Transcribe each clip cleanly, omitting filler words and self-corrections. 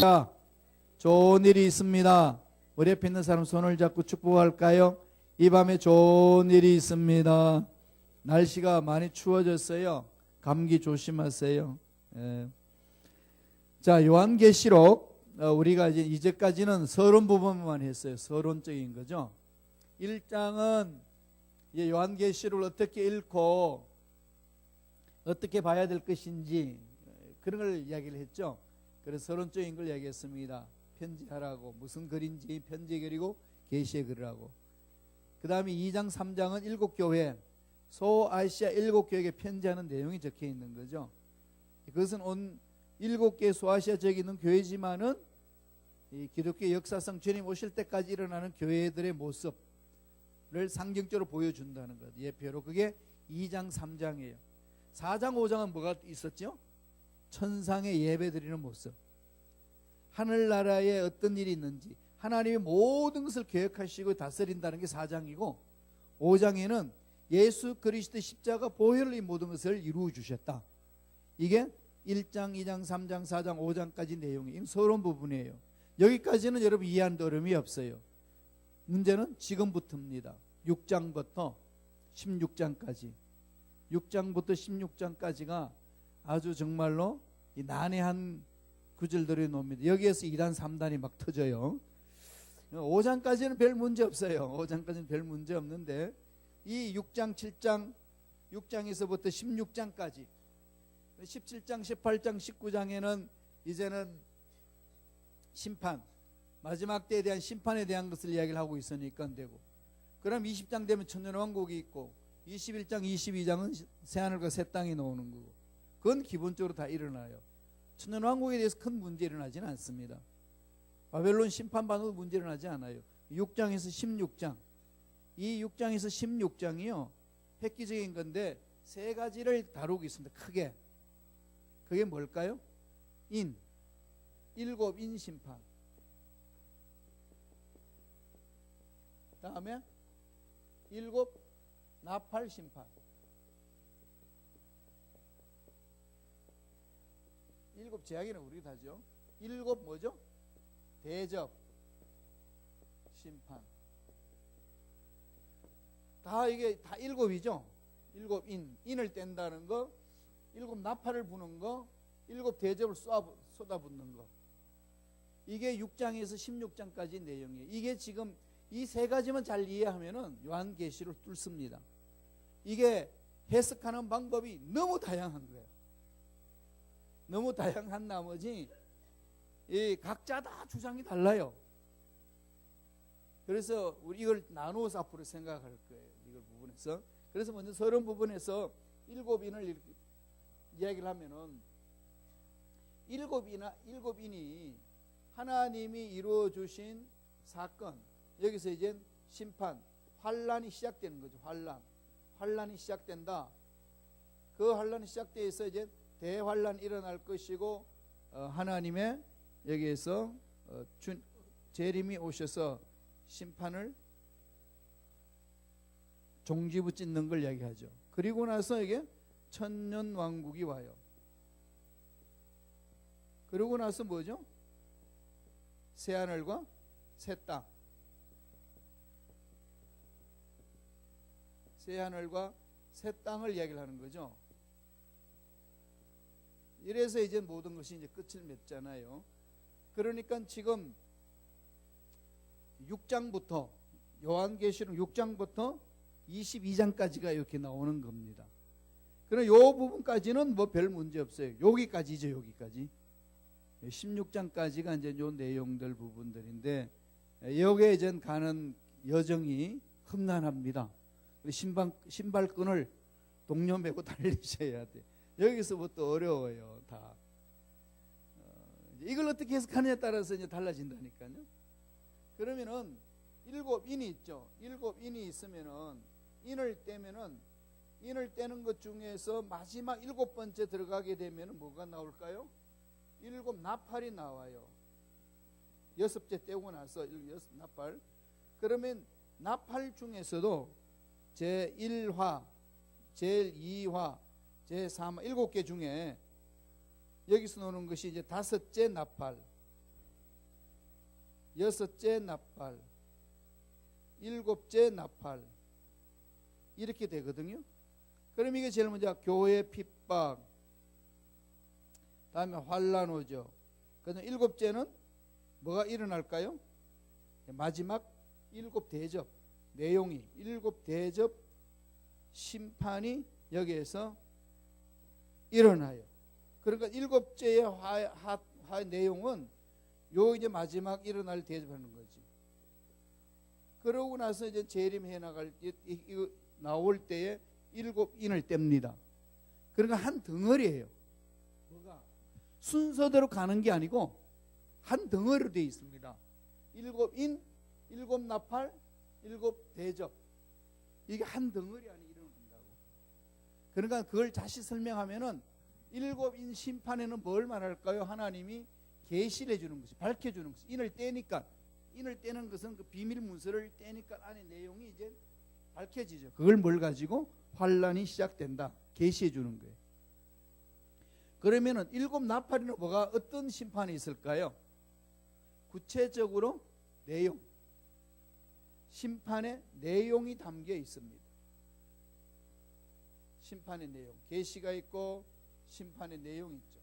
자, 좋은 일이 있습니다. 우리 옆에 있는 사람 손을 잡고 축복할까요? 이 밤에 좋은 일이 있습니다. 날씨가 많이 추워졌어요. 감기 조심하세요. 예. 자, 요한계시록 우리가 이제까지는 서론 부분만 했어요. 서론적인 거죠. 1장은 요한계시록을 어떻게 읽고 어떻게 봐야 될 것인지 그런 걸 이야기를 했죠. 그래서 서론적인 걸 이야기했습니다. 편지하라고, 무슨 글인지 편지 그리고 계시의 글이라고. 그 다음에 2장 3장은 7교회, 소아시아 7교회에 편지하는 내용이 적혀 있는 거죠. 그것은 온 7개 소아시아 지역에 있는 교회지만은 이 기독교 역사상 주님 오실 때까지 일어나는 교회들의 모습을 상징적으로 보여준다는 것. 예표로 그게 2장 3장이에요. 4장 5장은 뭐가 있었죠? 천상의 예배 드리는 모습, 하늘나라에 어떤 일이 있는지 하나님이 모든 것을 계획하시고 다스린다는 게 4장이고, 5장에는 예수 그리스도의 십자가 보혈로 이 모든 것을 이루어 주셨다. 이게 1장, 2장, 3장, 4장, 5장까지 내용이 서론 부분이에요. 여기까지는 여러분 이해하는 어려움이 없어요. 문제는 지금부터입니다. 6장부터 16장까지 6장부터 16장까지가 아주 정말로 이 난해한 구절들이 나옵니다. 여기에서 2단 3단이 막 터져요. 5장까지는 별 문제 없어요. 5장까지는 별 문제 없는데 이 6장, 7장, 6장에서부터 16장까지 17장, 18장, 19장에는 이제는 심판, 마지막 때에 대한 심판에 대한 것을 이야기를 하고 있으니까 안 되고, 그럼 20장 되면 천년왕국이 있고 21장, 22장은 새하늘과 새 땅이 나오는 거고, 그건 기본적으로 다 일어나요. 천년왕국에 대해서 큰 문제 일어나지는 않습니다. 바벨론 심판받아도 문제 일어나지 않아요. 6장에서 16장, 이 6장에서 16장이요 획기적인 건데 세 가지를 다루고 있습니다. 크게. 그게 뭘까요? 일곱 인 심판, 다음에 일곱 나팔 심판, 일곱 제약이는 우리 다죠. 일곱 뭐죠? 대접 심판. 다 이게 다 일곱이죠. 일곱 인을 뗀다는 거, 일곱 나팔을 부는 거, 일곱 대접을 쏟아붓는 거. 이게 6장에서 16장까지 내용이에요. 이게 지금 이 세 가지만 잘 이해하면은 요한계시록 뚫습니다. 이게 해석하는 방법이 너무 다양한 거예요. 너무 다양한 나머지 이 각자 다 주장이 달라요. 그래서 우리 이걸 나누어서 앞으로 생각할 거예요. 이걸 부분에서. 그래서 먼저 서론 부분에서 일곱 인을 이렇게 이야기를 하면은 일곱 인이 하나님이 이루어 주신 사건, 여기서 이제 심판, 환란이 시작되는 거죠. 환란이 시작된다. 그 환란이 시작돼서 이제 대환란이 일어날 것이고, 하나님의 여기에서 재림이 오셔서 심판을 종지부짓는 걸 이야기하죠. 그리고 나서 이게 천년왕국이 와요. 그러고 나서 뭐죠? 새하늘과 새 땅. 새하늘과 새 땅을 이야기를 하는 거죠. 이래서 이제 모든 것이 이제 끝을 맺잖아요. 그러니까 지금 6장부터 요한계시록 6장부터 22장까지가 이렇게 나오는 겁니다. 그럼 요 부분까지는 뭐 별 문제 없어요. 여기까지죠, 여기까지. 16장까지가 이제 요 내용들 부분들인데, 여기에 이제 가는 여정이 험난합니다. 신발끈을 동료 메고 달리셔야 돼. 여기서부터 어려워요, 다. 이걸 어떻게 해석하느냐에 따라서 이제 달라진다니까요. 그러면은 일곱 인이 있죠. 일곱 인이 있으면은 인을 떼는 것 중에서 마지막 일곱 번째 들어가게 되면은 뭐가 나올까요? 일곱 나팔이 나와요. 여섯째 떼고 나서 여섯 나팔. 그러면 나팔 중에서도 제1화, 제2화, 제3화 7개 중에 여기서 나오는 것이 이제 다섯째 나팔. 여섯째 나팔, 일곱째 나팔 이렇게 되거든요. 그럼 이게 제일 먼저 교회 핍박, 다음에 환란 오죠. 그다음 일곱째는 뭐가 일어날까요? 마지막 일곱 대접 내용이 일곱 대접 심판이 여기에서 일어나요. 그러니까 일곱째의 화 내용은 요 이제 마지막 일어날 대접하는 거지. 그러고 나서 이제 재림해 나갈 이거 나올 때에 일곱 인을 뗍니다. 그러니까 한 덩어리예요. 뭐가 순서대로 가는 게 아니고 한 덩어리로 되어 있습니다. 일곱 인, 일곱 나팔, 일곱 대접. 이게 한 덩어리 안에 일어난다고. 그러니까 그걸 다시 설명하면은 일곱 인 심판에는 뭘 말할까요? 하나님이 계시를 해주는 것이, 밝혀주는 것이. 인을 떼니까, 인을 떼는 것은 그 비밀 문서를 떼니까 안에 내용이 이제 밝혀지죠. 그걸 뭘 가지고 환란이 시작된다. 계시해 주는 거예요. 그러면은 일곱 나팔에는 뭐가 어떤 심판이 있을까요? 구체적으로 내용, 심판의 내용이 담겨 있습니다. 심판의 내용, 계시가 있고 심판의 내용이 있죠.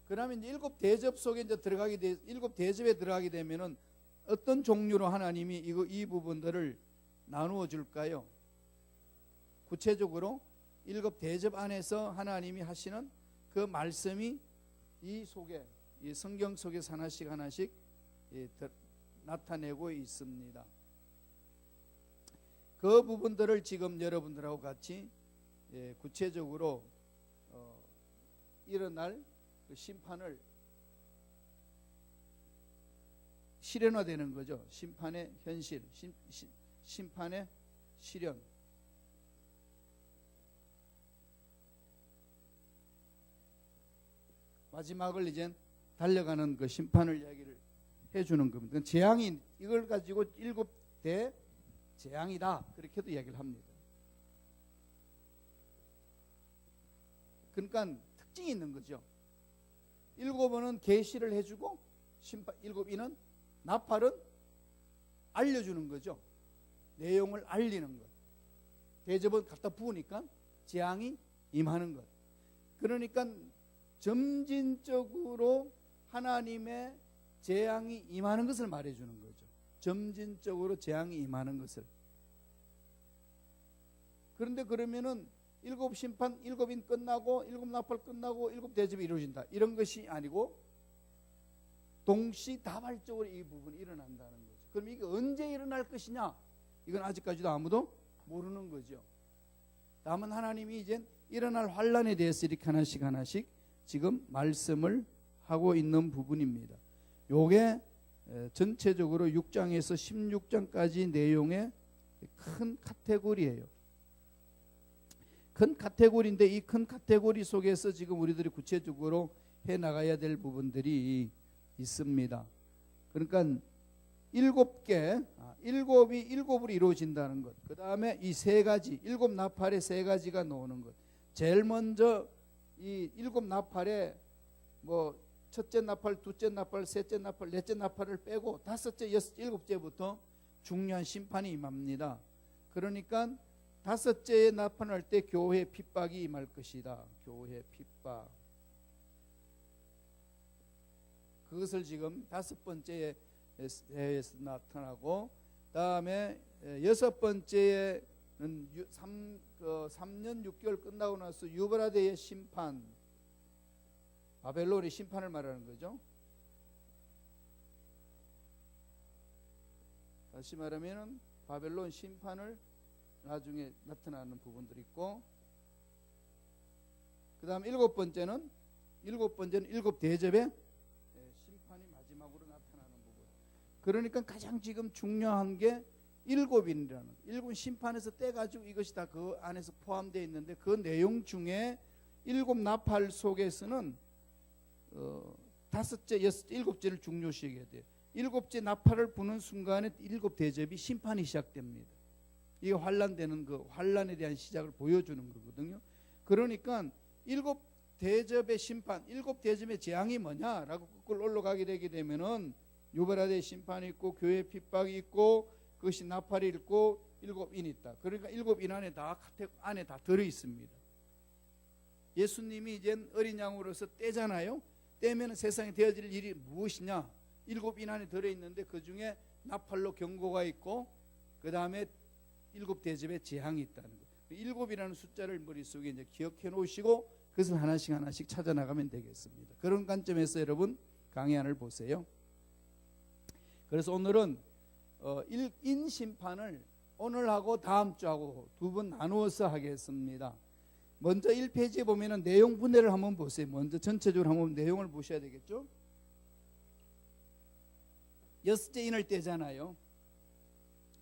그러면 이제 일곱 대접 속에 이제 일곱 대접에 들어가게 되면은 어떤 종류로 하나님이 이 부분들을 나누어 줄까요? 구체적으로 일곱 대접 안에서 하나님이 하시는 그 말씀이 이 속에, 이 성경 속에서 하나씩 하나씩 나타내고 있습니다. 그 부분들을 지금 여러분들하고 같이 구체적으로 일어날 그 심판을 실현화되는 거죠. 심판의 현실, 심판의 실현. 마지막을 이제 달려가는 그 심판을 이야기를 해주는 겁니다. 재앙이 이걸 가지고 일곱 대 재앙이다 그렇게도 이야기를 합니다. 그러니까 특징이 있는 거죠. 일곱은 계시를 해주고 일곱이는 나팔은 알려주는 거죠. 내용을 알리는 것. 대접은 갖다 부으니까 재앙이 임하는 것. 그러니까 점진적으로 하나님의 재앙이 임하는 것을 말해주는 거죠. 점진적으로 재앙이 임하는 것을. 그런데 그러면은 일곱 심판, 일곱인 끝나고 일곱 나팔 끝나고 일곱 대접이 이루어진다 이런 것이 아니고 동시다발적으로 이 부분이 일어난다는 거죠. 그럼 이게 언제 일어날 것이냐? 이건 아직까지도 아무도 모르는 거죠. 다만 하나님이 이제 일어날 환란에 대해서 이렇게 하나씩 하나씩 지금 말씀을 하고 있는 부분입니다. 요게 전체적으로 6장에서 16장까지 내용의 큰 카테고리예요. 큰 카테고리인데 이 큰 카테고리 속에서 지금 우리들이 구체적으로 해나가야 될 부분들이 있습니다. 그러니까 일곱이 일곱으로 이루어진다는 것. 그 다음에 이 세 가지, 일곱 나팔에 세 가지가 나오는 것. 제일 먼저 이 일곱 나팔에 뭐 첫째 나팔, 둘째 나팔, 셋째 나팔, 넷째 나팔을 빼고 다섯째, 여섯, 일곱째부터 중요한 심판이 임합니다. 그러니까 다섯째에 나타날 때 교회 핍박이 임할 것이다. 교회 핍박. 그것을 지금 다섯 번째에 나타나고, 다음에 여섯 번째에는 3년 6개월 끝나고 나서 유브라데의 심판, 바벨론의 심판을 말하는 거죠. 다시 말하면은 바벨론 심판을 나중에 나타나는 부분들이 있고, 그 다음 일곱 번째는 일곱 대접의 심판이 마지막으로 나타나는 부분. 그러니까 가장 지금 중요한 게 일곱 심판에서 떼가지고 이것이 다 그 안에서 포함되어 있는데, 그 내용 중에 일곱 나팔 속에서는 다섯째, 여섯째, 일곱째를 중요시해야 돼요. 일곱째 나팔을 부는 순간에 일곱 대접이 심판이 시작됩니다. 이게 환란되는 그 환란에 대한 시작을 보여주는 거거든요. 그러니까 일곱 대접의 심판, 일곱 대접의 재앙이 뭐냐라고 그걸 올라가게 되게 되면은 유브라데 심판이 있고 교회 핍박이 있고 그것이 나팔이 있고 7인이 있다. 그러니까 7인 안에 다 들어 있습니다. 예수님이 이제 어린 양으로서 떼잖아요. 떼면 세상에 되어질 일이 무엇이냐? 7인 안에 들어 있는데 그 중에 나팔로 경고가 있고 그 다음에 7대접의 재앙이 있다는 거예요. 7이라는 숫자를 머릿속에 이제 기억해 놓으시고 그것을 하나씩 찾아 나가면 되겠습니다. 그런 관점에서 여러분 강해안을 보세요. 그래서 오늘은 인심판을 오늘하고 다음 주하고 두 번 나누어서 하겠습니다. 먼저 1페이지에 보면은 내용 분해를 한번 보세요. 먼저 전체적으로 한번 내용을 보셔야 되겠죠. 6째 인을 떼잖아요.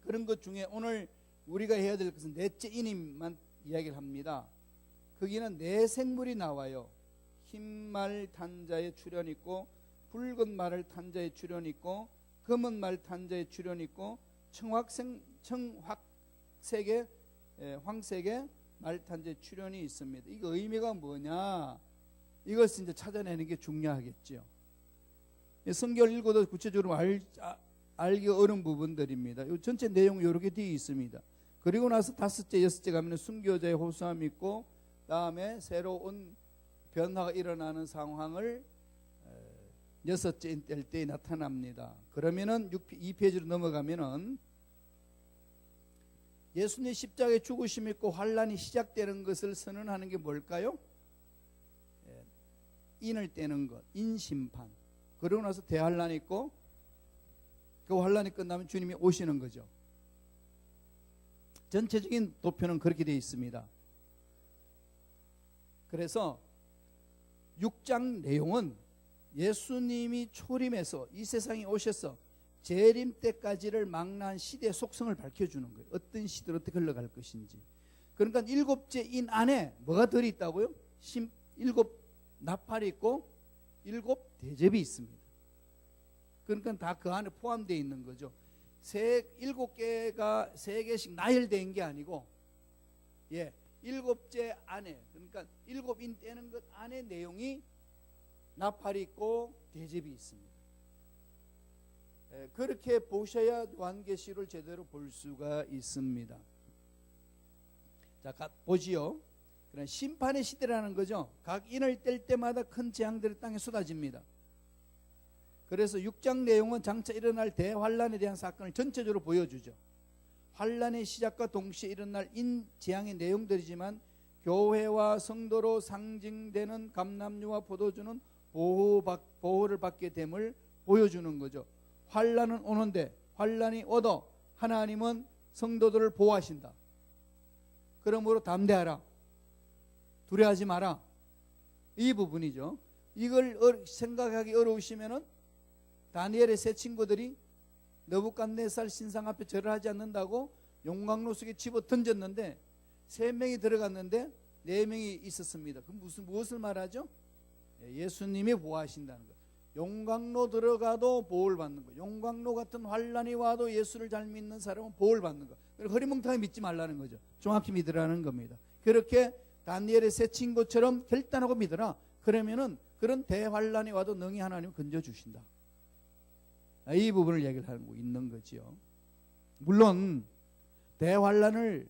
그런 것 중에 오늘 우리가 해야 될 것은 4째 인임만 이야기를 합니다. 거기는 4생물이 나와요. 흰말 탄 자의 출현이 있고 붉은 말을 탄 자의 출현이 있고 검은 말 탄 자의 출현이 있고 황색의 말 탄 자의 출현이 있습니다. 이거 의미가 뭐냐? 이것을 이제 찾아내는 게 중요하겠죠. 성경을 읽어도 구체적으로 알기 어려운 부분들입니다. 이 전체 내용 이렇게 되어 있습니다. 그리고 나서 5째, 6째 가면 순교자의 호소함이 있고 다음에 새로운 변화가 일어나는 상황을 6째 뗄 때 나타납니다. 그러면은 2페이지로 넘어가면은 예수님의 십자가의 죽으심이 있고 환란이 시작되는 것을 선언하는 게 뭘까요? 인을 떼는 것, 인심판. 그러고 나서 대환란이 있고 그 환란이 끝나면 주님이 오시는 거죠. 전체적인 도표는 그렇게 되어 있습니다. 그래서 6장 내용은 예수님이 초림해서 이 세상에 오셔서 재림 때까지를 망라한 시대의 속성을 밝혀주는 거예요. 어떤 시대로 어떻게 흘러갈 것인지. 그러니까 7째 인 안에 뭐가 들어있다고요? 7 나팔이 있고 7 대접이 있습니다. 그러니까 다 그 안에 포함되어 있는 거죠. 7개가 3개씩 나열된 게 아니고 7째 안에, 그러니까 7인 떼는 것 안에 내용이 나팔이 있고 대접이 있습니다. 그렇게 보셔야 요한계시를 제대로 볼 수가 있습니다. 자, 보지요. 그런 심판의 시대라는 거죠. 각 인을 뗄 때마다 큰 재앙들이 땅에 쏟아집니다. 그래서 6장 내용은 장차 일어날 대환란에 대한 사건을 전체적으로 보여주죠. 환란의 시작과 동시에 일어날 재앙의 내용들이지만 교회와 성도로 상징되는 감람류와 포도주는 보호를 받게 됨을 보여주는 거죠. 환란은 오는데 환란이 오도 하나님은 성도들을 보호하신다. 그러므로 담대하라. 두려워하지 마라. 이 부분이죠. 이걸 생각하기 어려우시면은 다니엘의 세 친구들이 느부갓네살 신상 앞에 절을 하지 않는다고 용광로 속에 집어 던졌는데 3명이 들어갔는데 4명이 있었습니다. 그럼 무엇을 말하죠? 예수님이 보호하신다는 거예요. 용광로 들어가도 보호를 받는 거예요. 용광로 같은 환란이 와도 예수를 잘 믿는 사람은 보호를 받는 거예요. 그리고 허리멍텅하게 믿지 말라는 거죠. 정확히 믿으라는 겁니다. 그렇게 다니엘의 세 친구처럼 결단하고 믿어라. 그러면은 그런 대환란이 와도 능히 하나님 건져주신다. 이 부분을 얘기를 하고 있는 거지요. 물론 대환란을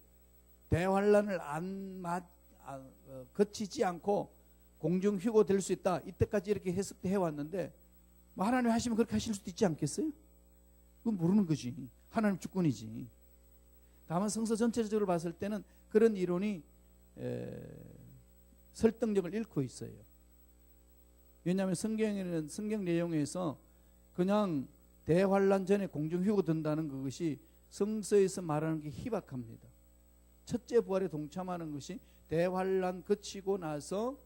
거치지 않고 공중휴고 될 수 있다. 이때까지 이렇게 해석해 왔는데 하나님 하시면 그렇게 하실 수도 있지 않겠어요? 그건 모르는 거지. 하나님 주권이지. 다만 성서 전체적으로 봤을 때는 그런 이론이 설득력을 잃고 있어요. 왜냐하면 성경 내용에서 그냥 대환란 전에 공중휴고 든다는 그것이 성서에서 말하는 게 희박합니다. 첫째 부활에 동참하는 것이 대환란 거치고 나서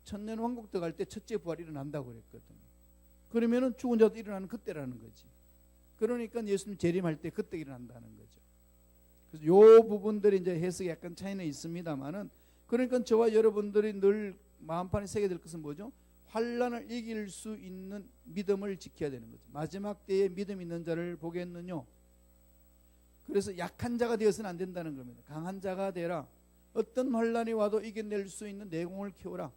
천년왕국 들어갈 때 첫째 부활이 일어난다고 그랬거든요. 그러면은 죽은 자도 일어나는 그때라는 거지. 그러니까 예수님 재림할 때 그때 일어난다는 거죠. 그래서 요 부분들이 이제 해석이 약간 차이는 있습니다만은, 그러니까 저와 여러분들이 늘 마음판에 새게 될 것은 뭐죠? 환란을 이길 수 있는 믿음을 지켜야 되는 거죠. 마지막 때에 믿음 있는 자를 보겠느냐. 그래서 약한 자가 되어서는 안 된다는 겁니다. 강한 자가 되라. 어떤 환란이 와도 이겨낼 수 있는 내공을 키워라.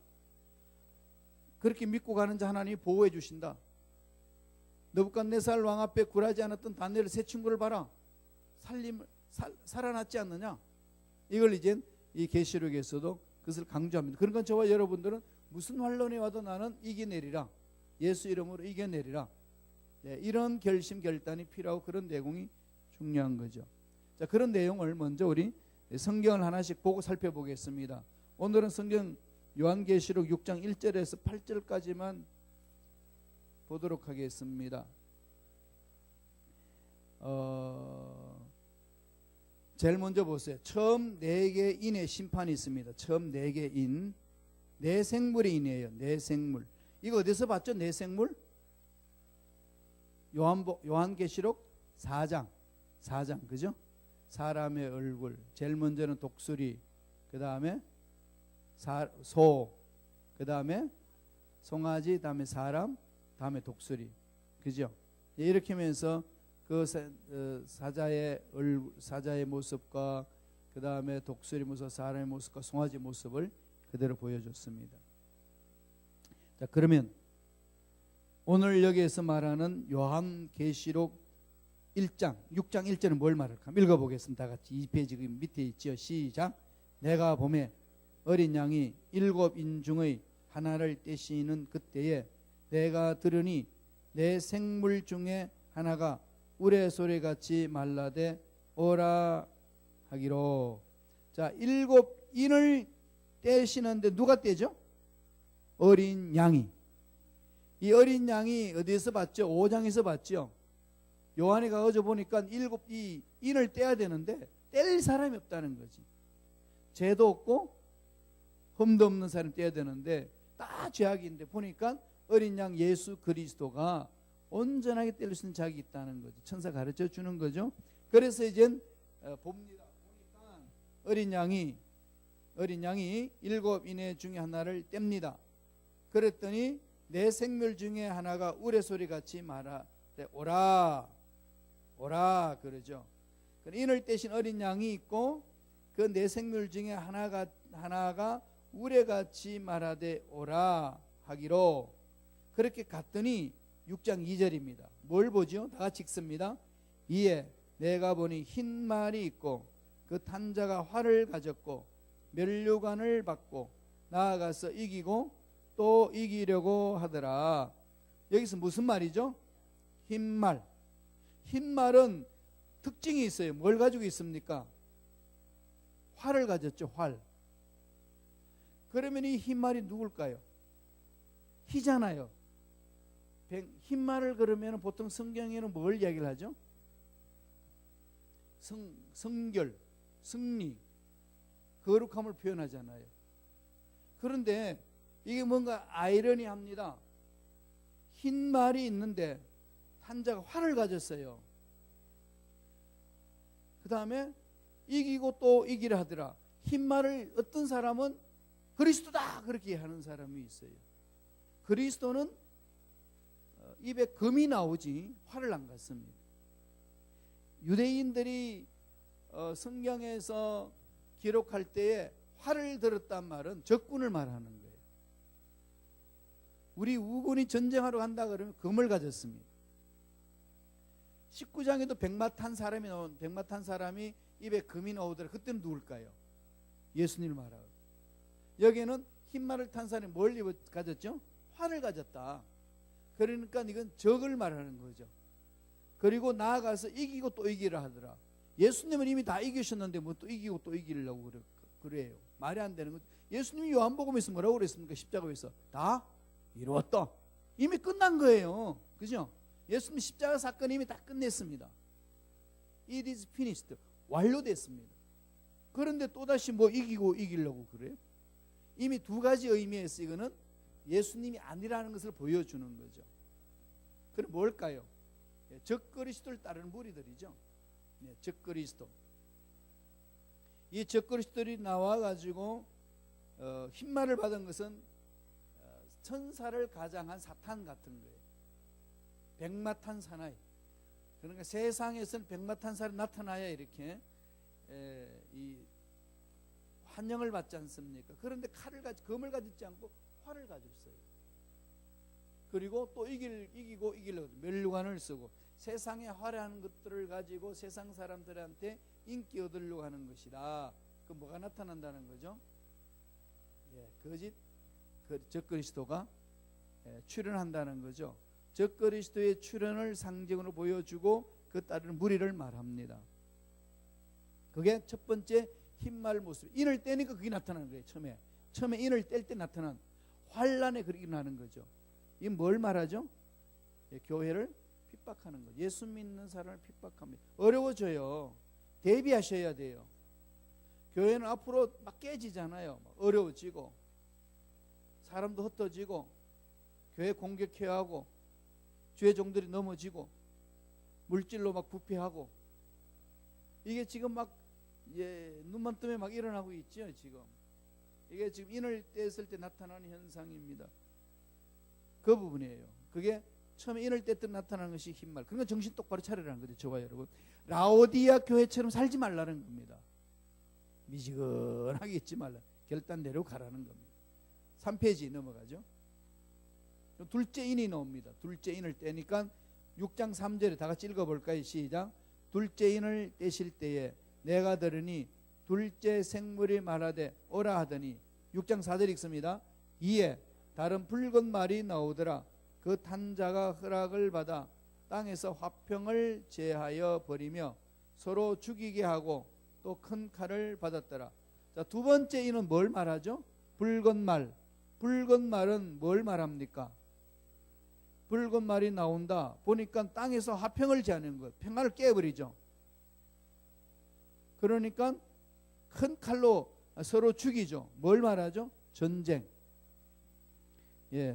그렇게 믿고 가는 자 하나님이 보호해 주신다. 느부갓네살 왕 앞에 굴하지 않았던 다니엘 세 친구를 봐라. 살아났지 않느냐. 이걸 이제 이 계시록에서도 그것을 강조합니다. 그러니까 저와 여러분들은 무슨 환란이 와도 나는 이겨내리라. 예수 이름으로 이겨내리라. 네, 이런 결심 결단이 필요하고 그런 내용이 중요한 거죠. 자, 그런 내용을 먼저 우리 성경을 하나씩 보고 살펴보겠습니다. 오늘은 성경 요한계시록 6장 1절에서 8절까지만 보도록 하겠습니다. 제일 먼저 보세요. 처음 4개인의 심판이 있습니다. 처음 4개인, 네 생물의 인이에요. 네 생물. 이거 어디서 봤죠? 네 생물? 요한계시록 4장 그죠? 사람의 얼굴, 제일 먼저는 독수리, 그 다음에 소, 그 다음에 송아지, 다음에 사람, 다음에 독수리, 그죠? 이렇게 하면서 그 사자의 모습과 그 다음에 독수리 모습, 사람의 모습과 송아지 모습을 그대로 보여줬습니다. 자, 그러면 오늘 여기에서 말하는 요한계시록 1장 6장 1절은 뭘 말할까? 읽어보겠습니다. 다 같이 2페이지 밑에 있지요. 시작. 내가 보매 어린 양이 7인 중의 하나를 떼시는 그때에 내가 들으니 내 생물 중에 하나가 우레소리같이 말라되 오라 하기로. 자, 7인을 떼시는데 누가 떼죠? 어린 양이. 이 어린 양이 어디에서 봤죠? 5장에서 봤죠. 요한이 가서 보니까 7이 인을 떼야 되는데 뗄 사람이 없다는 거지. 죄도 없고 흠도 없는 사람이 떼야 되는데 다 죄악인데 보니까 어린 양 예수 그리스도가 온전하게 뗄 수 있는 자격이 있다는 거죠. 천사 가르쳐 주는 거죠. 그래서 이제 봅니다. 보니까 어린 양이 7인의 중에 하나를 뗍니다. 그랬더니 내 생물 중에 하나가 우레소리같이 말하되 오라 그러죠. 인을 떼신 어린 양이 있고 그 내 생물 중에 하나가 우레같이 말하되 오라 하기로. 그렇게 갔더니 6장 2절입니다. 뭘 보죠? 다 같이 읽습니다. 이에 내가 보니 흰 말이 있고 그 탄 자가 활을 가졌고 면류관을 받고 나아가서 이기고 또 이기려고 하더라. 여기서 무슨 말이죠? 흰 말. 흰 말은 특징이 있어요. 뭘 가지고 있습니까? 활을 가졌죠. 활. 그러면 이 흰 말이 누굴까요? 희잖아요. 흰 말을 그러면 보통 성경에는 뭘 이야기를 하죠? 성결, 승리, 거룩함을 표현하잖아요. 그런데 이게 뭔가 아이러니합니다. 흰 말이 있는데 탄자가 활을 가졌어요. 그 다음에 이기고 또 이기려 하더라. 흰 말을 어떤 사람은 그리스도다 그렇게 하는 사람이 있어요. 그리스도는 입에 금이 나오지 활을 안 갖습니다. 유대인들이 성경에서 기록할 때에 활을 들었단 말은 적군을 말하는 거예요. 우리 우군이 전쟁하러 간다 그러면 금을 가졌습니다. 19장에도 백마 탄 사람이 입에 금이 나오더라. 그때는 누굴까요? 예수님을 말하고. 여기는 흰 말을 탄 사람이 뭘 가졌죠? 활을 가졌다. 그러니까 이건 적을 말하는 거죠. 그리고 나아가서 이기고 또 이기라 하더라. 예수님은 이미 다 이기셨는데 뭐 또 이기고 또 이기려고 그래요. 말이 안 되는 거죠. 예수님이 요한복음에서 뭐라고 그랬습니까? 십자가에서 다 이루었다. 이미 끝난 거예요. 그죠? 예수님 십자가 사건이 이미 다 끝냈습니다. It is finished. 완료됐습니다. 그런데 또다시 뭐 이기고 이기려고 그래요? 이미 두 가지 의미에서 이거는 예수님이 아니라는 것을 보여주는 거죠. 그럼 뭘까요? 적그리스도를 따르는 무리들이죠. 적그리스도. 이 적그리스도들이 나와가지고 흰말을 받은 것은 천사를 가장한 사탄 같은 거예요. 백마탄 사나이. 그러니까 세상에서는 백마탄 사나이 나타나야 이렇게 이 환영을 받지 않습니까? 그런데 금을 가졌지 않고 활을 가졌어요. 그리고 또 이기려고 멸류관을 쓰고 세상에 화려한 것들을 가지고 세상 사람들한테 인기 얻으려고 하는 것이다. 그 뭐가 나타난다는 거죠? 거짓 적그리스도가 출현한다는 거죠. 적그리스도의 출현을 상징으로 보여주고 그 따르는 무리를 말합니다. 그게 첫 번째 흰말 모습. 인을 떼니까 그게 나타나는 거예요. 처음에 인을 뗄 때 나타난 환란에 그렇게 나는 거죠. 이 뭘 말하죠? 교회를 핍박하는 거죠. 예수 믿는 사람을 핍박합니다. 어려워져요. 대비하셔야 돼요. 교회는 앞으로 막 깨지잖아요. 막 어려워지고 사람도 흩어지고 교회 공격해야 하고 주의 종들이 넘어지고 물질로 막 부패하고 이게 지금 막 눈만 뜨면 막 일어나고 있죠. 지금 이게 지금 인을 뗐을 때 나타나는 현상입니다. 그 부분이에요. 그게 처음에 인을 뗐을 때 나타나는 것이 흰말. 그러니까 정신 똑바로 차리라는 거죠. 저와 여러분, 라오디아 교회처럼 살지 말라는 겁니다. 미지근하게 있지 말라. 결단 내려 가라는 겁니다. 3페이지 넘어가죠. 둘째 인이 나옵니다. 둘째 인을 떼니까 6장 3절에 다 같이 읽어볼까요? 시작. 둘째 인을 떼실 때에 내가 들으니 둘째 생물이 말하되 오라 하더니 6장 4절 읽습니다. 이에 다른 붉은 말이 나오더라. 그 탄자가 허락을 받아 땅에서 화평을 제하여 버리며 서로 죽이게 하고 또 큰 칼을 받았더라. 자, 두 번째 인은 뭘 말하죠? 붉은 말. 붉은 말은 뭘 말합니까? 붉은 말이 나온다 보니까 땅에서 화평을 제하는 것, 평화를 깨버리죠. 그러니까 큰 칼로 서로 죽이죠. 뭘 말하죠? 전쟁.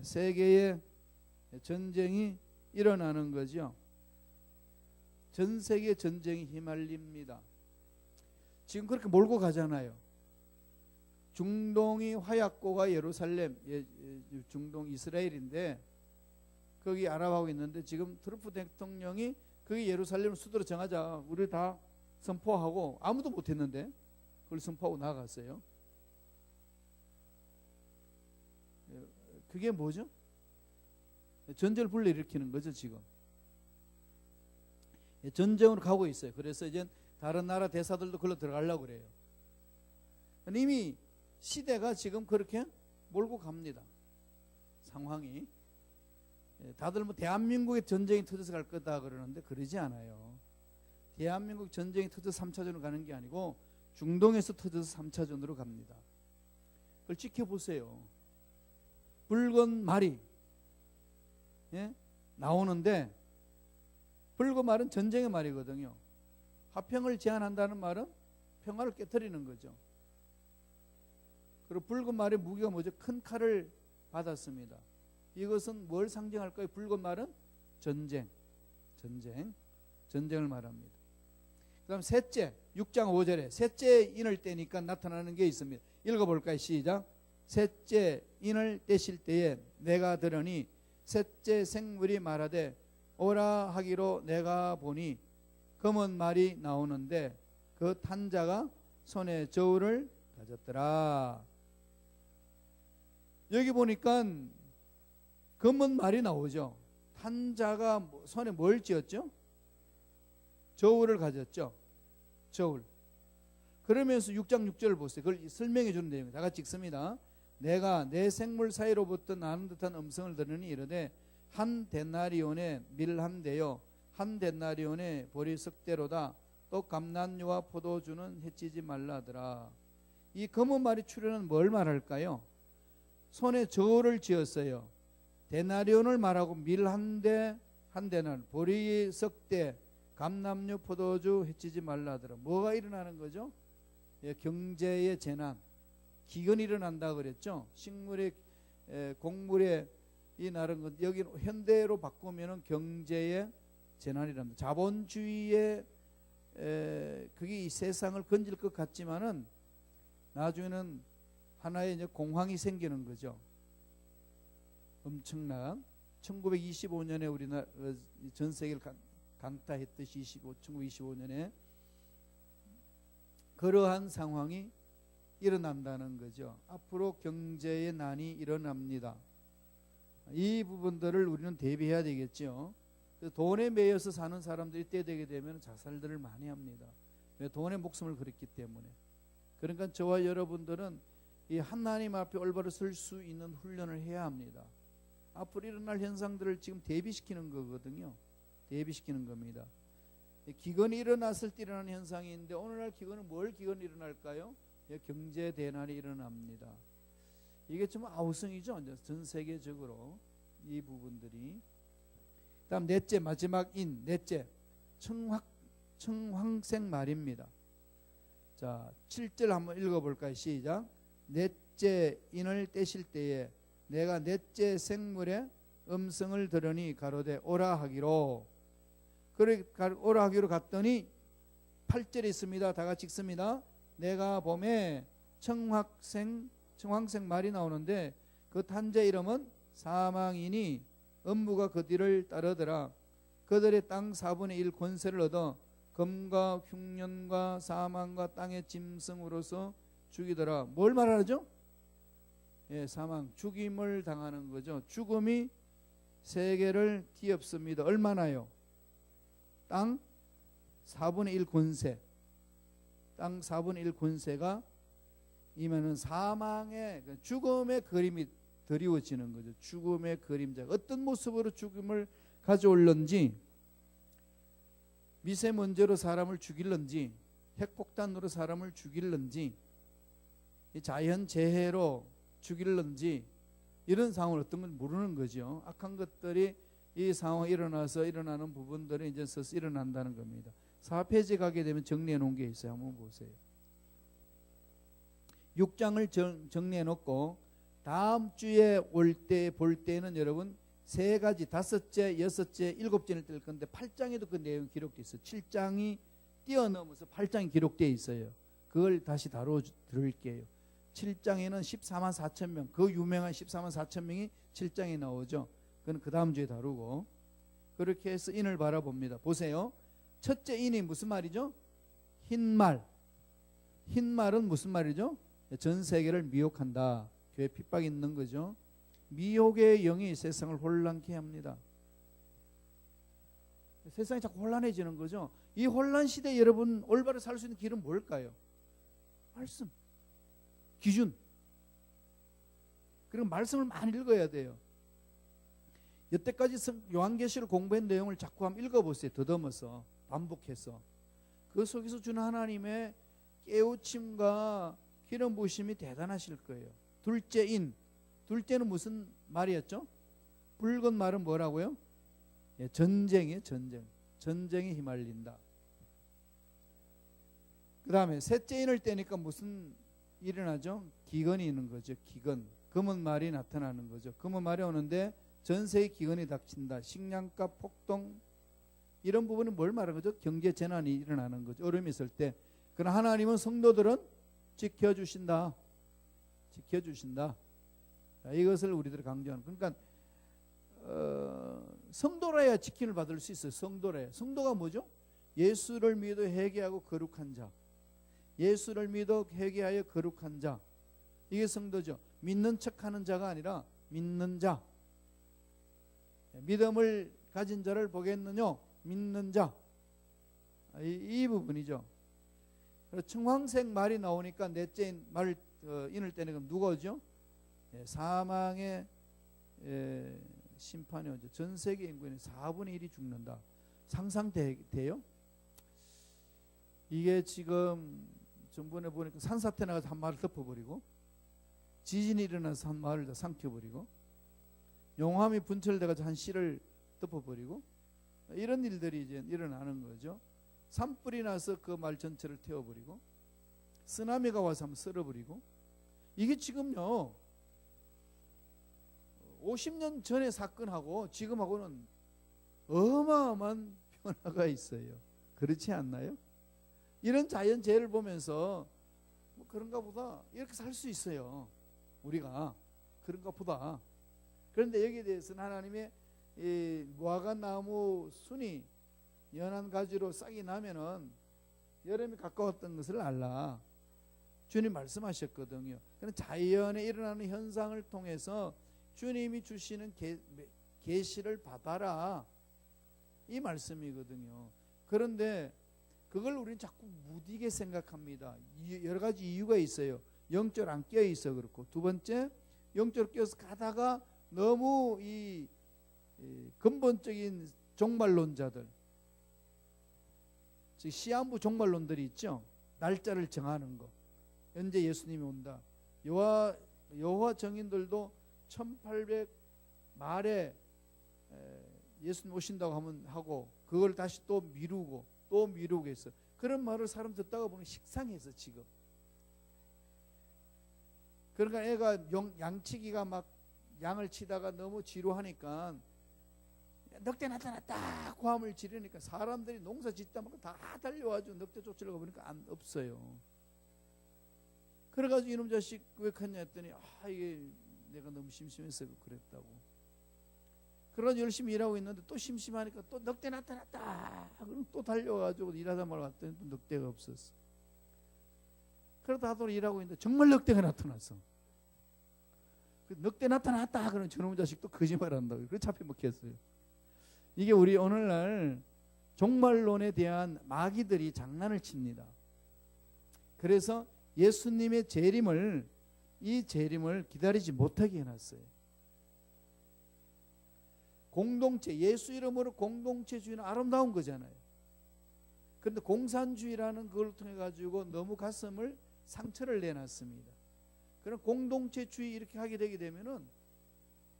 세계의 전쟁이 일어나는 거죠. 전 세계 전쟁이 휘말립니다. 지금 그렇게 몰고 가잖아요. 중동이 화약고가 예루살렘, 중동 이스라엘인데 거기 아랍하고 있는데 지금 트럼프 대통령이 거기 예루살렘을 수도로 정하자 우리 다 선포하고 아무도 못했는데 그걸 선포하고 나갔어요. 그게 뭐죠? 전쟁을 불러일으키는 거죠. 지금 전쟁으로 가고 있어요. 그래서 이제 다른 나라 대사들도 그걸로 들어가려고 그래요. 이미 시대가 지금 그렇게 몰고 갑니다. 상황이. 다들 뭐 대한민국의 전쟁이 터져서 갈 거다 그러는데 그러지 않아요. 대한민국 전쟁이 터져서 3차전으로 가는 게 아니고 중동에서 터져서 3차전으로 갑니다. 그걸 지켜보세요. 붉은 말이 나오는데 붉은 말은 전쟁의 말이거든요. 화평을 제안한다는 말은 평화를 깨트리는 거죠. 그리고 붉은 말의 무기가 뭐죠? 큰 칼을 받았습니다. 이것은 뭘 상징할까요? 붉은 말은 전쟁을 말합니다. 그 다음 셋째, 6장 5절에 셋째 인을 떼니까 나타나는 게 있습니다. 읽어볼까요? 시작. 셋째 인을 떼실 때에 내가 들으니 셋째 생물이 말하되 오라 하기로 내가 보니 검은 말이 나오는데 그 탄자가 손에 저울을 가졌더라. 여기 보니까 검은 말이 나오죠. 탄자가 손에 뭘 쥐었죠? 저울을 가졌죠. 저울. 그러면서 6장 6절을 보세요. 그걸 설명해 주는 내용입니다. 다 같이 읽습니다. 내가 내 생물 사이로부터 나는 듯한 음성을 들으니 이르되 한 데나리온에 밀 한 대요 한 데나리온에 보리석대로다. 또 감난유와 포도주는 해치지 말라더라. 이 검은 말이 출현은 뭘 말할까요? 손에 저울을 쥐었어요. 데나리온을 말하고 밀 한 대 한 대는 보리석대 감남유 포도주 해치지 말라더라. 뭐가 일어나는 거죠? 경제의 재난, 기근이 일어난다 그랬죠. 식물의 곡물의 이 나른 것, 여기 현대로 바꾸면은 경제의 재난이랍니다. 자본주의의 그게 이 세상을 건질 것 같지만은 나중에는 하나의 이제 공황이 생기는 거죠. 엄청난 1925년에 우리나라 전 세계를 강타했듯이 1925년에 그러한 상황이 일어난다는 거죠. 앞으로 경제의 난이 일어납니다. 이 부분들을 우리는 대비해야 되겠죠. 돈에 매여서 사는 사람들이 때 되게 되면 자살들을 많이 합니다. 왜? 돈에 목숨을 걸었기 때문에. 그러니까 저와 여러분들은 이 하나님 앞에 올바로 설 수 있는 훈련을 해야 합니다. 앞으로 일어날 현상들을 지금 대비시키는 거거든요. 대비시키는 겁니다. 기근이 일어났을 때 일어나는 현상이 있는데 오늘날 기근은 뭘 기근이 일어날까요? 경제 대난이 일어납니다. 이게 좀 아우성이죠. 전 세계적으로 이 부분들이. 다음 넷째, 마지막 인, 넷째 청황생 말입니다. 자, 7절 한번 읽어볼까요? 시작. 넷째 인을 떼실 때에 내가 넷째 생물의 음성을 들으니 가로되 오라 하기로. 그래 오라 하기로 갔더니 8절에 있습니다. 다 같이 읽습니다. 내가 봄에 청황생 말이 나오는데 그 탄자 이름은 사망이니 음부가 그 뒤를 따르더라. 그들의 땅 4분의 1 권세를 얻어 검과 흉년과 사망과 땅의 짐승으로서 죽이더라. 뭘 말하죠? 사망, 죽임을 당하는 거죠. 죽음이 세계를 뒤엎습니다. 얼마나요? 땅 4분의 1 권세. 땅 4분의 1 권세가 이면은 사망의 죽음의 그림이 드리워지는 거죠. 죽음의 그림자. 어떤 모습으로 죽음을 가져올는지, 미세먼지로 사람을 죽일는지, 핵폭탄으로 사람을 죽일는지, 자연재해로 죽일는지, 이런 상황을 어떤 건 모르는 거죠. 악한 것들이 이 상황에 일어나서 일어나는 부분들이 이제 서서 일어난다는 겁니다. 4페이지 가게 되면 정리해 놓은 게 있어요. 한번 보세요. 6장을 정리해 놓고 다음 주에 볼 때는 여러분 세 가지, 5째, 6째, 7째를 뜰 건데 8장에도 그 내용이 기록되어 있어요. 7장이 뛰어넘어서 8장이 기록되어 있어요. 그걸 다시 다뤄 드릴게요. 7장에는 14만 4천 명, 그 유명한 14만 4천 명이 7장에 나오죠. 그건 그 다음 주에 다루고, 그렇게 해서 인을 바라봅니다. 보세요. 첫째 인이 무슨 말이죠? 흰말. 흰말은 무슨 말이죠? 전 세계를 미혹한다. 교회 핍박이 있는 거죠. 미혹의 영이 세상을 혼란케 합니다. 세상이 자꾸 혼란해지는 거죠. 이 혼란 시대에 여러분 올바로 살 수 있는 길은 뭘까요? 말씀, 기준. 그리고 말씀을 많이 읽어야 돼요. 여태까지 요한계시를 공부한 내용을 자꾸 한번 읽어보세요. 더듬어서, 반복해서. 그 속에서 주는 하나님의 깨우침과 기름 부으심이 대단하실 거예요. 둘째 인. 둘째는 무슨 말이었죠? 붉은 말은 뭐라고요? 전쟁이에요. 전쟁에 휘말린다. 그 다음에 셋째 인을 떼니까 무슨 일이 나죠? 기근이 있는 거죠. 기근. 검은 말이 나타나는 거죠. 검은 말이 오는데 전 세계 기근이 닥친다. 식량값 폭등, 이런 부분은 뭘 말하는 거죠? 경제 재난이 일어나는 거죠. 어려움이 있을 때. 그러나 하나님은 성도들은 지켜주신다. 자, 이것을 우리들이 강조하는. 그러니까 성도라야 지킴을 받을 수 있어요. 성도라야. 성도가 뭐죠? 예수를 믿어 회개하고 거룩한 자. 예수를 믿어 회개하여 거룩한 자. 이게 성도죠. 믿는 척하는 자가 아니라 믿는 자. 믿음을 가진 자를 보겠느냐? 믿는 자. 이 부분이죠. 청황색 말이 나오니까 넷째 말을 인을 떼는 건 누구죠? 사망의 심판이 오죠. 전 세계 인구의 4분의 1이 죽는다. 상상돼요? 이게 지금 전번에 보니까 산사태 나가서 한 마을을 덮어버리고, 지진이 일어나서 한 마을을 다 삼켜버리고, 용암이 분출돼가지고 한 시를 덮어버리고, 이런 일들이 이제 일어나는 거죠. 산불이 나서 그 마을 전체를 태워버리고, 쓰나미가 와서 한번 쓸어버리고, 이게 지금요 50년 전의 사건하고 지금하고는 어마어마한 변화가 있어요. 그렇지 않나요? 이런 자연재해를 보면서 뭐 그런가 보다, 이렇게 살 수 있어요. 우리가 그런가 보다. 그런데 여기에 대해서는 하나님의 이 무화과 나무 순이 연한 가지로 싹이 나면은 여름이 가까웠던 것을 알라. 주님 말씀하셨거든요. 그런 자연에 일어나는 현상을 통해서 주님이 주시는 계시를 받아라, 이 말씀이거든요. 그런데 그걸 우리는 자꾸 무디게 생각합니다. 여러 가지 이유가 있어요. 영적 안 끼어 있어 그렇고, 두 번째, 영적 끼어서 가다가 너무 이 근본적인 종말론자들, 즉 시한부 종말론들이 있죠. 날짜를 정하는 거, 언제 예수님이 온다. 여호와 정인들도 1800 말에 예수님 오신다고 하고, 그걸 다시 또 미루고 또 미루고 했어. 그런 말을 사람 듣다가 보면 식상해서 지금. 그러니까 애가 양치기가 막 양을 치다가 너무 지루하니까 늑대 나타났다 고함을 지르니까 사람들이 농사 짓다 보면 다 달려와가지고 늑대 쫓으려고 보니까 없어요. 그래가지고 이놈 자식 왜 갔냐 했더니 이게 내가 너무 심심해서 그랬다고. 그러다 열심히 일하고 있는데 또 심심하니까 또 늑대 나타났다. 그럼 또 달려와가지고 일하다 말았더니 또 늑대가 없었어. 그러다 하도록 일하고 있는데 정말 늑대가 나타났어. 그 늑대 나타났다 그러면 저놈 자식 또 거짓말한다고. 그래 잡혀 먹혔어요. 이게 우리 오늘날 종말론에 대한 마귀들이 장난을 칩니다. 그래서 예수님의 재림을 기다리지 못하게 해놨어요. 공동체, 예수 이름으로 공동체주의는 아름다운 거잖아요. 그런데 공산주의라는 걸 통해 가지고 너무 가슴을 상처를 내놨습니다. 그런 공동체주의 이렇게 하게 되게 되면은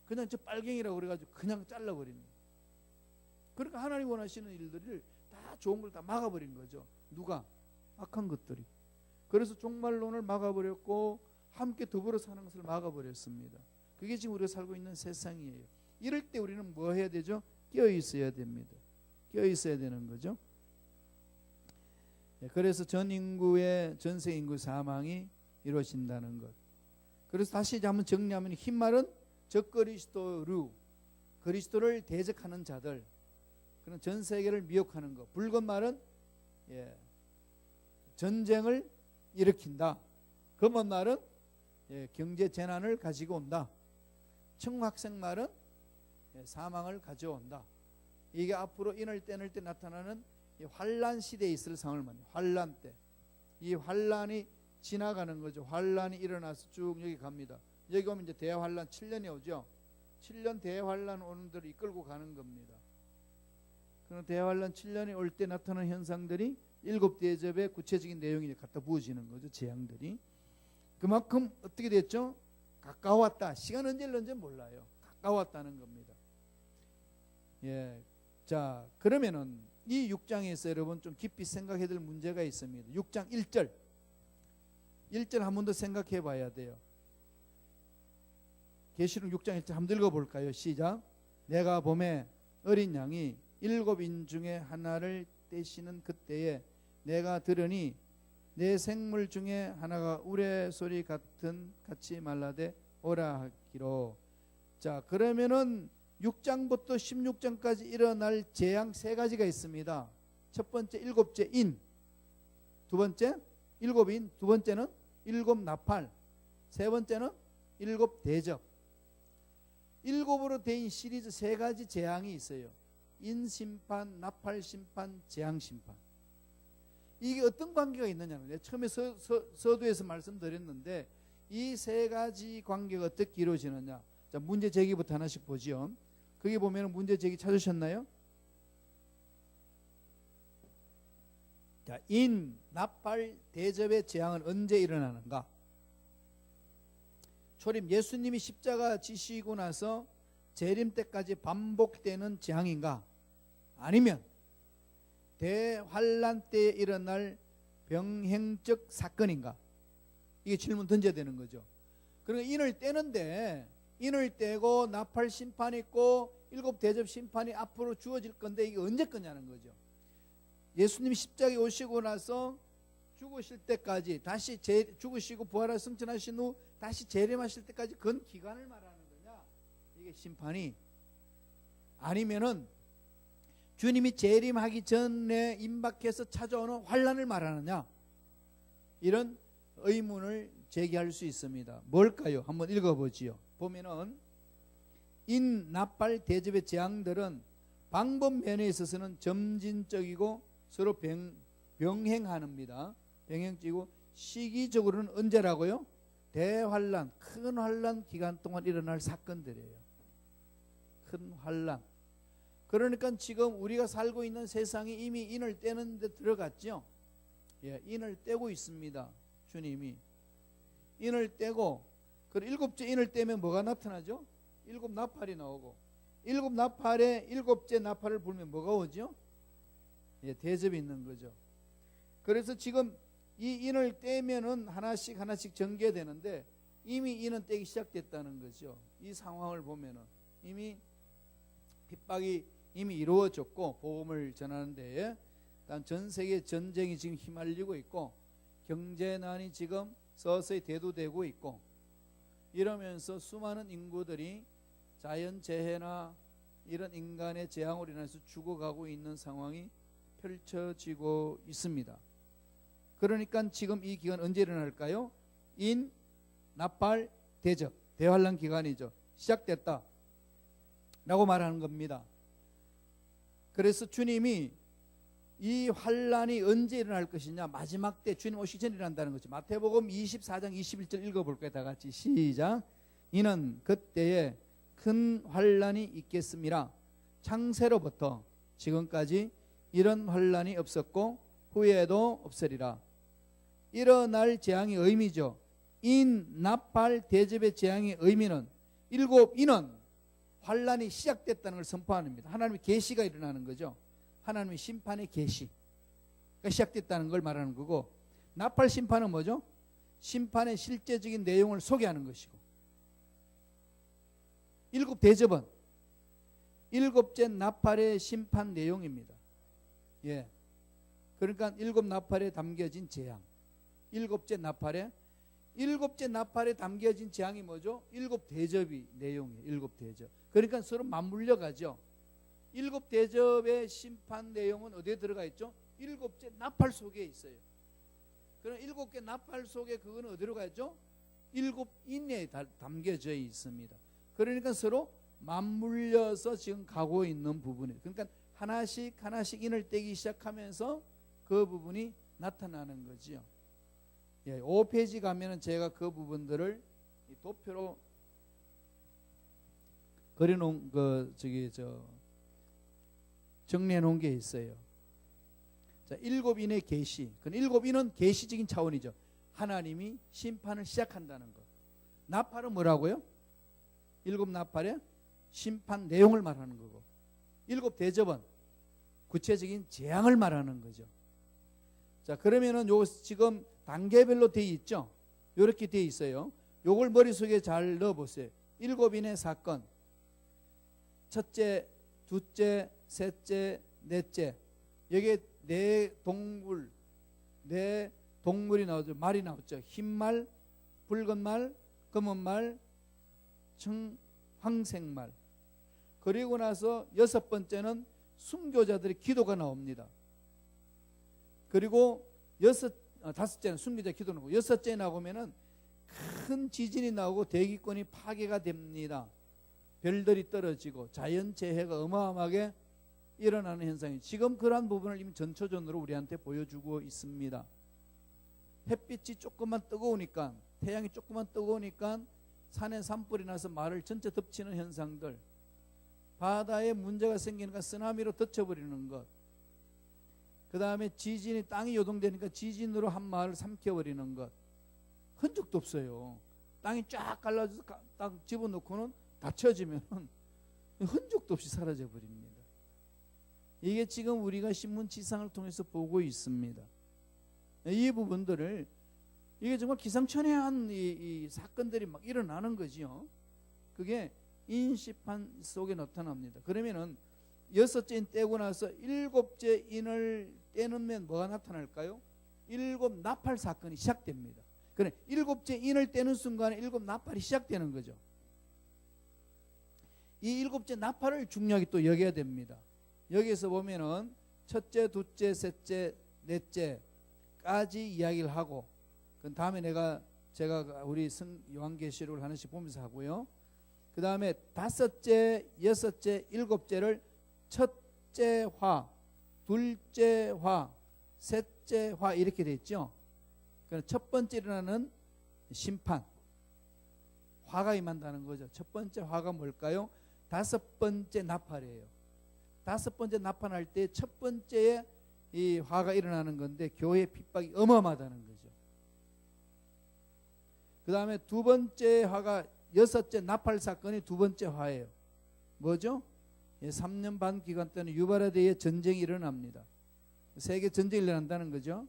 그냥 저 빨갱이라고 그래가지고 그냥 잘라버립니다. 그러니까 하나님 원하시는 일들을 다 좋은 걸 다 막아버린 거죠. 누가? 악한 것들이. 그래서 종말론을 막아버렸고 함께 더불어 사는 것을 막아버렸습니다. 그게 지금 우리가 살고 있는 세상이에요. 이럴 때 우리는 뭐 해야 되죠? 끼어 있어야 됩니다. 끼어 있어야 되는 거죠. 그래서 전 세계 인구 사망이 이루어진다는 것. 그래서 다시 한번 정리하면, 흰 말은 적그리스도류, 그리스도를 대적하는 자들, 그런 전 세계를 미혹하는 것. 붉은 말은 전쟁을 일으킨다. 검은 말은 경제 재난을 가지고 온다. 청학색 말은 사망을 가져온다. 이게 앞으로 인을 떼낼 때 나타나는 환란 시대에 있을 상황을 말해요. 환란 때. 이 환란이 지나가는 거죠. 환란이 일어나서 쭉 여기 갑니다. 여기 오면 이제 대환란 7년이 오죠. 7년 대환란 오는 데를 이끌고 가는 겁니다. 그런 대환란 7년이 올 때 나타나는 현상들이 7대접의 구체적인 내용이 갖다 부어지는 거죠. 재앙들이. 그만큼 어떻게 됐죠? 가까웠다. 시간 언제 흘렀는지 몰라요. 가까웠다는 겁니다. 자, 그러면은 이 6장에서 여러분 좀 깊이 생각해야 될 문제가 있습니다. 6장 1절 한 번 더 생각해 봐야 돼요. 계시록 6장 1절 한번 읽어볼까요? 시작. 내가 봄에 어린 양이 7인 중에 하나를 떼시는 그때에 내가 들으니 내 생물 중에 하나가 우레소리 같이 말라되 오라 하기로. 자, 그러면은 6장부터 16장까지 일어날 재앙 3가지가 있습니다. 첫 번째 7째 인, 두 번째 7인, 두 번째는 7 나팔, 세 번째는 7 대접. 7으로 된 시리즈 3가지 재앙이 있어요. 인 심판, 나팔 심판, 재앙 심판. 이게 어떤 관계가 있느냐는 처음에 서두에서 말씀드렸는데, 이 3가지 관계가 어떻게 이루어지느냐. 자, 문제 제기부터 하나씩 보죠. 거기 보면 문제 제기 찾으셨나요? 자, 인, 나팔, 대접의 재앙은 언제 일어나는가? 초림, 예수님이 십자가 지시고 나서 재림 때까지 반복되는 재앙인가? 아니면 대환란 때에 일어날 병행적 사건인가? 이게 질문 던져야 되는 거죠. 그러니까 인을 떼는데, 인을 떼고 나팔 심판이 있고 7 대접 심판이 앞으로 주어질 건데, 이게 언제 거냐는 거죠. 예수님이 십자가에 오시고 나서 죽으실 때까지, 다시 죽으시고 부활하여 승천하신 후 다시 재림하실 때까지 그 기간을 말하는 거냐, 이게 심판이? 아니면은 주님이 재림하기 전에 임박해서 찾아오는 환란을 말하느냐, 이런 의문을 제기할 수 있습니다. 뭘까요? 한번 읽어보지요. 보면은 인 나팔 대접의 재앙들은 방법 면에 있어서는 점진적이고 서로 병행합니다. 병행지고 시기적으로는 언제라고요? 대환란, 큰 환란 기간 동안 일어날 사건들이에요. 큰 환란. 그러니까 지금 우리가 살고 있는 세상이 이미 인을 떼는 데 들어갔죠. 예, 인을 떼고 있습니다. 주님이 인을 떼고, 그 일곱째 인을 떼면 뭐가 나타나죠? 일곱 나팔이 나오고, 일곱 나팔에 일곱째 나팔을 불면 뭐가 오죠? 예, 대접이 있는 거죠. 그래서 지금 이 인을 떼면은 하나씩 하나씩 전개되는데 이미 인은 떼기 시작됐다는 거죠. 이 상황을 보면은 이미 핍박이 이미 이루어졌고, 복음을 전하는 데에 전 세계 전쟁이 지금 휘말리고 있고, 경제난이 지금 서서히 대두되고 있고, 이러면서 수많은 인구들이 자연재해나 이런 인간의 재앙으로 인해서 죽어가고 있는 상황이 펼쳐지고 있습니다. 그러니까 지금 이 기간 언제 일어날까요? 인, 나팔, 대접, 대환란 기간이죠. 시작됐다 라고 말하는 겁니다. 그래서 주님이 이 환란이 언제 일어날 것이냐, 마지막 때 주님 오시기 전에 일어난다는 거죠. 마태복음 24장 21절 읽어볼까요? 다 같이 시작. 이는 그때에 큰 환란이 있겠습니다. 창세로부터 지금까지 이런 환란이 없었고 후에도 없으리라. 일어날 재앙의 의미죠. 인, 나팔, 대접의 재앙의 의미는 일곱 인은 환란이 시작됐다는 걸 선포하는 겁니다. 하나님의 계시가 일어나는 거죠. 하나님의 심판의 계시가 시작됐다는 걸 말하는 거고, 나팔 심판은 뭐죠? 심판의 실제적인 내용을 소개하는 것이고, 일곱 대접은 일곱째 나팔의 심판 내용입니다. 예. 그러니까 일곱 나팔에 담겨진 재앙, 일곱째 나팔에 담겨진 재앙이 뭐죠? 일곱 대접이 내용이에요. 일곱 대접. 그러니까 서로 맞물려 가죠. 일곱 대접의 심판 내용은 어디에 들어가 있죠? 일곱째 나팔 속에 있어요. 그럼 일곱 개 나팔 속에 그거는 어디로 가죠? 일곱 인에 담겨져 있습니다. 그러니까 서로 맞물려서 지금 가고 있는 부분이에요. 그러니까 하나씩 하나씩 인을 떼기 시작하면서 그 부분이 나타나는 거지요. 예, 5페이지 가면은 제가 그 부분들을 도표로 그려놓은 정리해 놓은 게 있어요. 자, 일곱 인의 계시. 그 일곱 인은 계시적인 차원이죠. 하나님이 심판을 시작한다는 것. 나팔은 뭐라고요? 일곱 나팔의 심판 내용을 말하는 거고, 일곱 대접은 구체적인 재앙을 말하는 거죠. 자, 그러면은 요 지금 단계별로 되어 있죠. 이렇게 되어 있어요. 요걸 머릿속에 잘 넣어보세요. 일곱 인의 사건, 첫째, 둘째, 셋째, 넷째. 여기에 네 동물이 나오죠. 말이 나오죠. 흰말, 붉은 말, 검은 말, 황색말. 그리고 나서 여섯 번째는 순교자들의 기도가 나옵니다. 그리고 다섯째는 순교자 기도 나오고, 여섯째 나오면은 큰 지진이 나오고 대기권이 파괴가 됩니다. 별들이 떨어지고 자연재해가 어마어마하게 일어나는 현상이 지금 그러한 부분을 이미 전초전으로 우리한테 보여주고 있습니다. 햇빛이 조금만 뜨거우니까, 태양이 조금만 뜨거우니까 산에 산불이 나서 마을을 전체 덮치는 현상들, 바다에 문제가 생기니까 쓰나미로 덮쳐버리는 것, 그 다음에 지진이 땅이 요동되니까 지진으로 한 마을을 삼켜버리는 것, 흔적도 없어요. 땅이 쫙 갈라져서 딱 집어넣고는 닫혀지면 흔적도 없이 사라져버립니다. 이게 지금 우리가 신문 지상을 통해서 보고 있습니다. 이 부분들을, 이게 정말 기상천외한 이 사건들이 막 일어나는 거지요. 그게 인심판 속에 나타납니다. 그러면은 여섯째 인 떼고 나서 일곱째 인을 떼는 뭐가 나타날까요? 일곱 나팔 사건이 시작됩니다. 그래, 일곱째 인을 떼는 순간에 일곱 나팔이 시작되는 거죠. 이 일곱째 나팔을 중요하게 또 여겨야 됩니다. 여기서 보면은 첫째, 둘째, 셋째, 넷째까지 이야기를 하고, 그 다음에 제가 우리 요한계시록을 하나씩 보면서 하고요. 그 다음에 다섯째, 여섯째, 일곱째를 첫째 화, 둘째 화, 셋째 화 이렇게 돼 있죠. 첫 번째 일어나는 심판, 화가 임한다는 거죠. 첫 번째 화가 뭘까요? 다섯 번째 나팔이에요. 다섯 번째 나팔할 때 첫 번째에 이 화가 일어나는 건데 교회의 핍박이 어마어마하다는 거죠. 그 다음에 두 번째 화가 여섯째 나팔 사건이 두 번째 화예요. 뭐죠? 3년 반 기간 동안 유바라데의 전쟁이 일어납니다. 세계 전쟁이 일어난다는 거죠.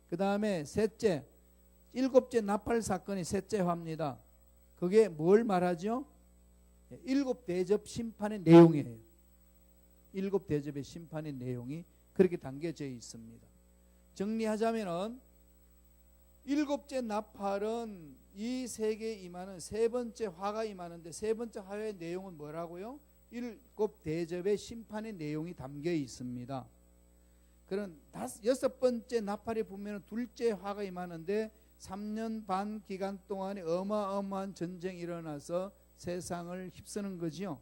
그 다음에 셋째, 일곱째 나팔 사건이 셋째 화입니다. 그게 뭘 말하죠? 일곱 대접 심판의 내용이에요. 일곱 대접의 심판의 내용이 그렇게 담겨져 있습니다. 정리하자면은 일곱째 나팔은 이 세계에 임하는 세 번째 화가 임하는데 세 번째 화의 내용은 뭐라고요? 일곱 대접의 심판의 내용이 담겨 있습니다. 그런 여섯 번째 나팔이 보면 둘째 화가 임하는데 3년 반 기간 동안에 어마어마한 전쟁이 일어나서 세상을 휩쓰는 거지요.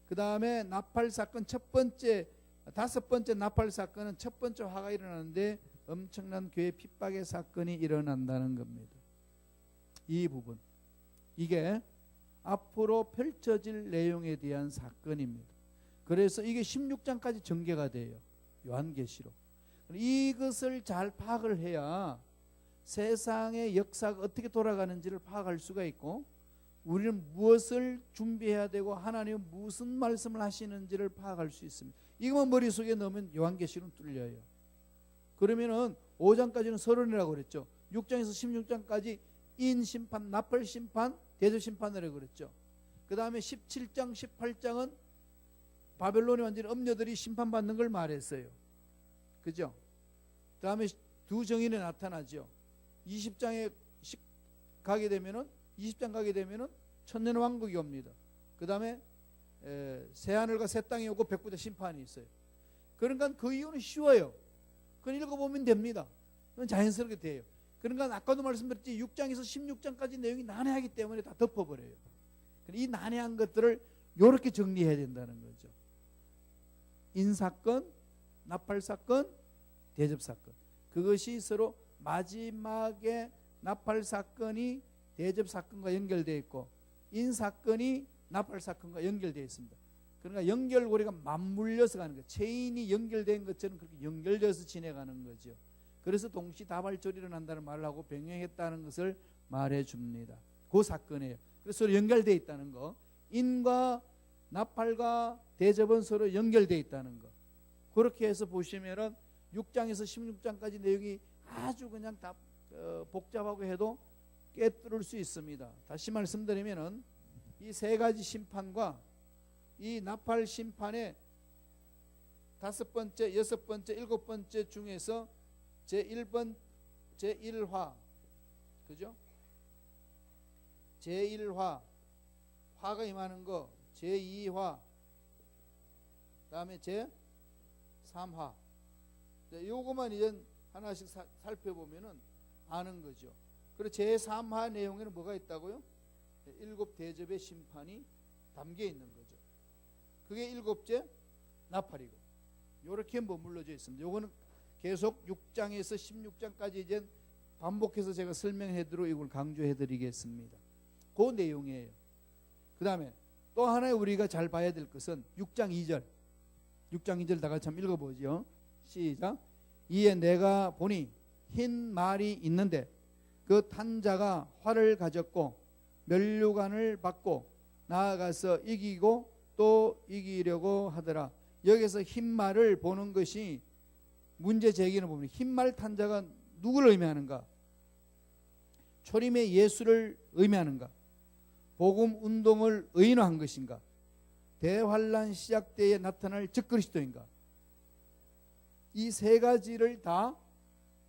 그 다음에 나팔 사건 다섯 번째 나팔 사건은 첫 번째 화가 일어나는데 엄청난 교회 핍박의 사건이 일어난다는 겁니다. 이 부분, 이게 앞으로 펼쳐질 내용에 대한 사건입니다. 그래서 이게 16장까지 전개가 돼요. 요한계시록. 이것을 잘 파악을 해야 세상의 역사가 어떻게 돌아가는지를 파악할 수가 있고 우리는 무엇을 준비해야 되고 하나님은 무슨 말씀을 하시는지를 파악할 수 있습니다. 이것만 머릿속에 넣으면 요한계시록은 뚫려요. 그러면은 5장까지는 서론이라고 그랬죠. 6장에서 16장까지 인심판, 나팔심판, 대접심판이라고 그랬죠. 그 다음에 17장, 18장은 바벨론의 완전히 엄녀들이 심판받는 걸 말했어요. 그죠? 그 다음에 두 정인이 나타나죠. 20장에 가게 되면은 20장 가게 되면은 천년 왕국이 옵니다. 그 다음에 새하늘과 새 땅이 오고 백부대 심판이 있어요. 그러니까 그 이유는 쉬워요. 그건 읽어보면 됩니다. 그건 자연스럽게 돼요. 그러니까 아까도 말씀드렸지 6장에서 16장까지 내용이 난해하기 때문에 다 덮어버려요. 이 난해한 것들을 이렇게 정리해야 된다는 거죠. 인사건, 나팔사건, 대접사건. 그것이 서로 마지막에 나팔사건이 대접사건과 연결되어 있고 인사건이 나팔사건과 연결되어 있습니다. 그러니까 연결고리가 맞물려서 가는 거예요. 체인이 연결된 것처럼 그렇게 연결돼서 지내가는 거죠. 그래서 동시다발적으로 일어난다는 말을 하고 병행했다는 것을 말해줍니다. 그 사건이에요. 그래서 서로 연결되어 있다는 거. 인과 나팔과 대접은 서로 연결되어 있다는 거. 그렇게 해서 보시면은 6장에서 16장까지 내용이 아주 그냥 다 복잡하고 해도 꿰뚫을 수 있습니다. 다시 말씀드리면은 이 세 가지 심판과 이 나팔 심판의 다섯 번째, 여섯 번째, 일곱 번째 중에서 제1번, 제1화, 그죠? 제1화, 화가 임하는 거, 제2화, 다음에 제3화. 요거만 이제 하나씩 살펴보면은 아는 거죠. 그리고 제3화 내용에는 뭐가 있다고요? 일곱 대접의 심판이 담겨 있는 거죠. 그게 일곱째 나팔이고 이렇게 머물러져 있습니다. 요거는 계속 6장에서 16장까지 이제 반복해서 제가 설명해드리고 이걸 강조해드리겠습니다. 그 내용이에요. 그 다음에 또 하나의 우리가 잘 봐야 될 것은 6장 2절. 6장 2절 다 같이 한번 읽어보죠. 시작. 이에 내가 보니 흰 말이 있는데 그 탄 자가 활을 가졌고 면류관을 받고 나아가서 이기고 또 이기려고 하더라. 여기서 흰 말을 보는 것이 문제 제기는 보면 흰 말 탄 자가 누구를 의미하는가? 초림의 예수를 의미하는가? 복음 운동을 의인화한 것인가? 대환란 시작 때에 나타날 적그리스도인가? 이 세 가지를 다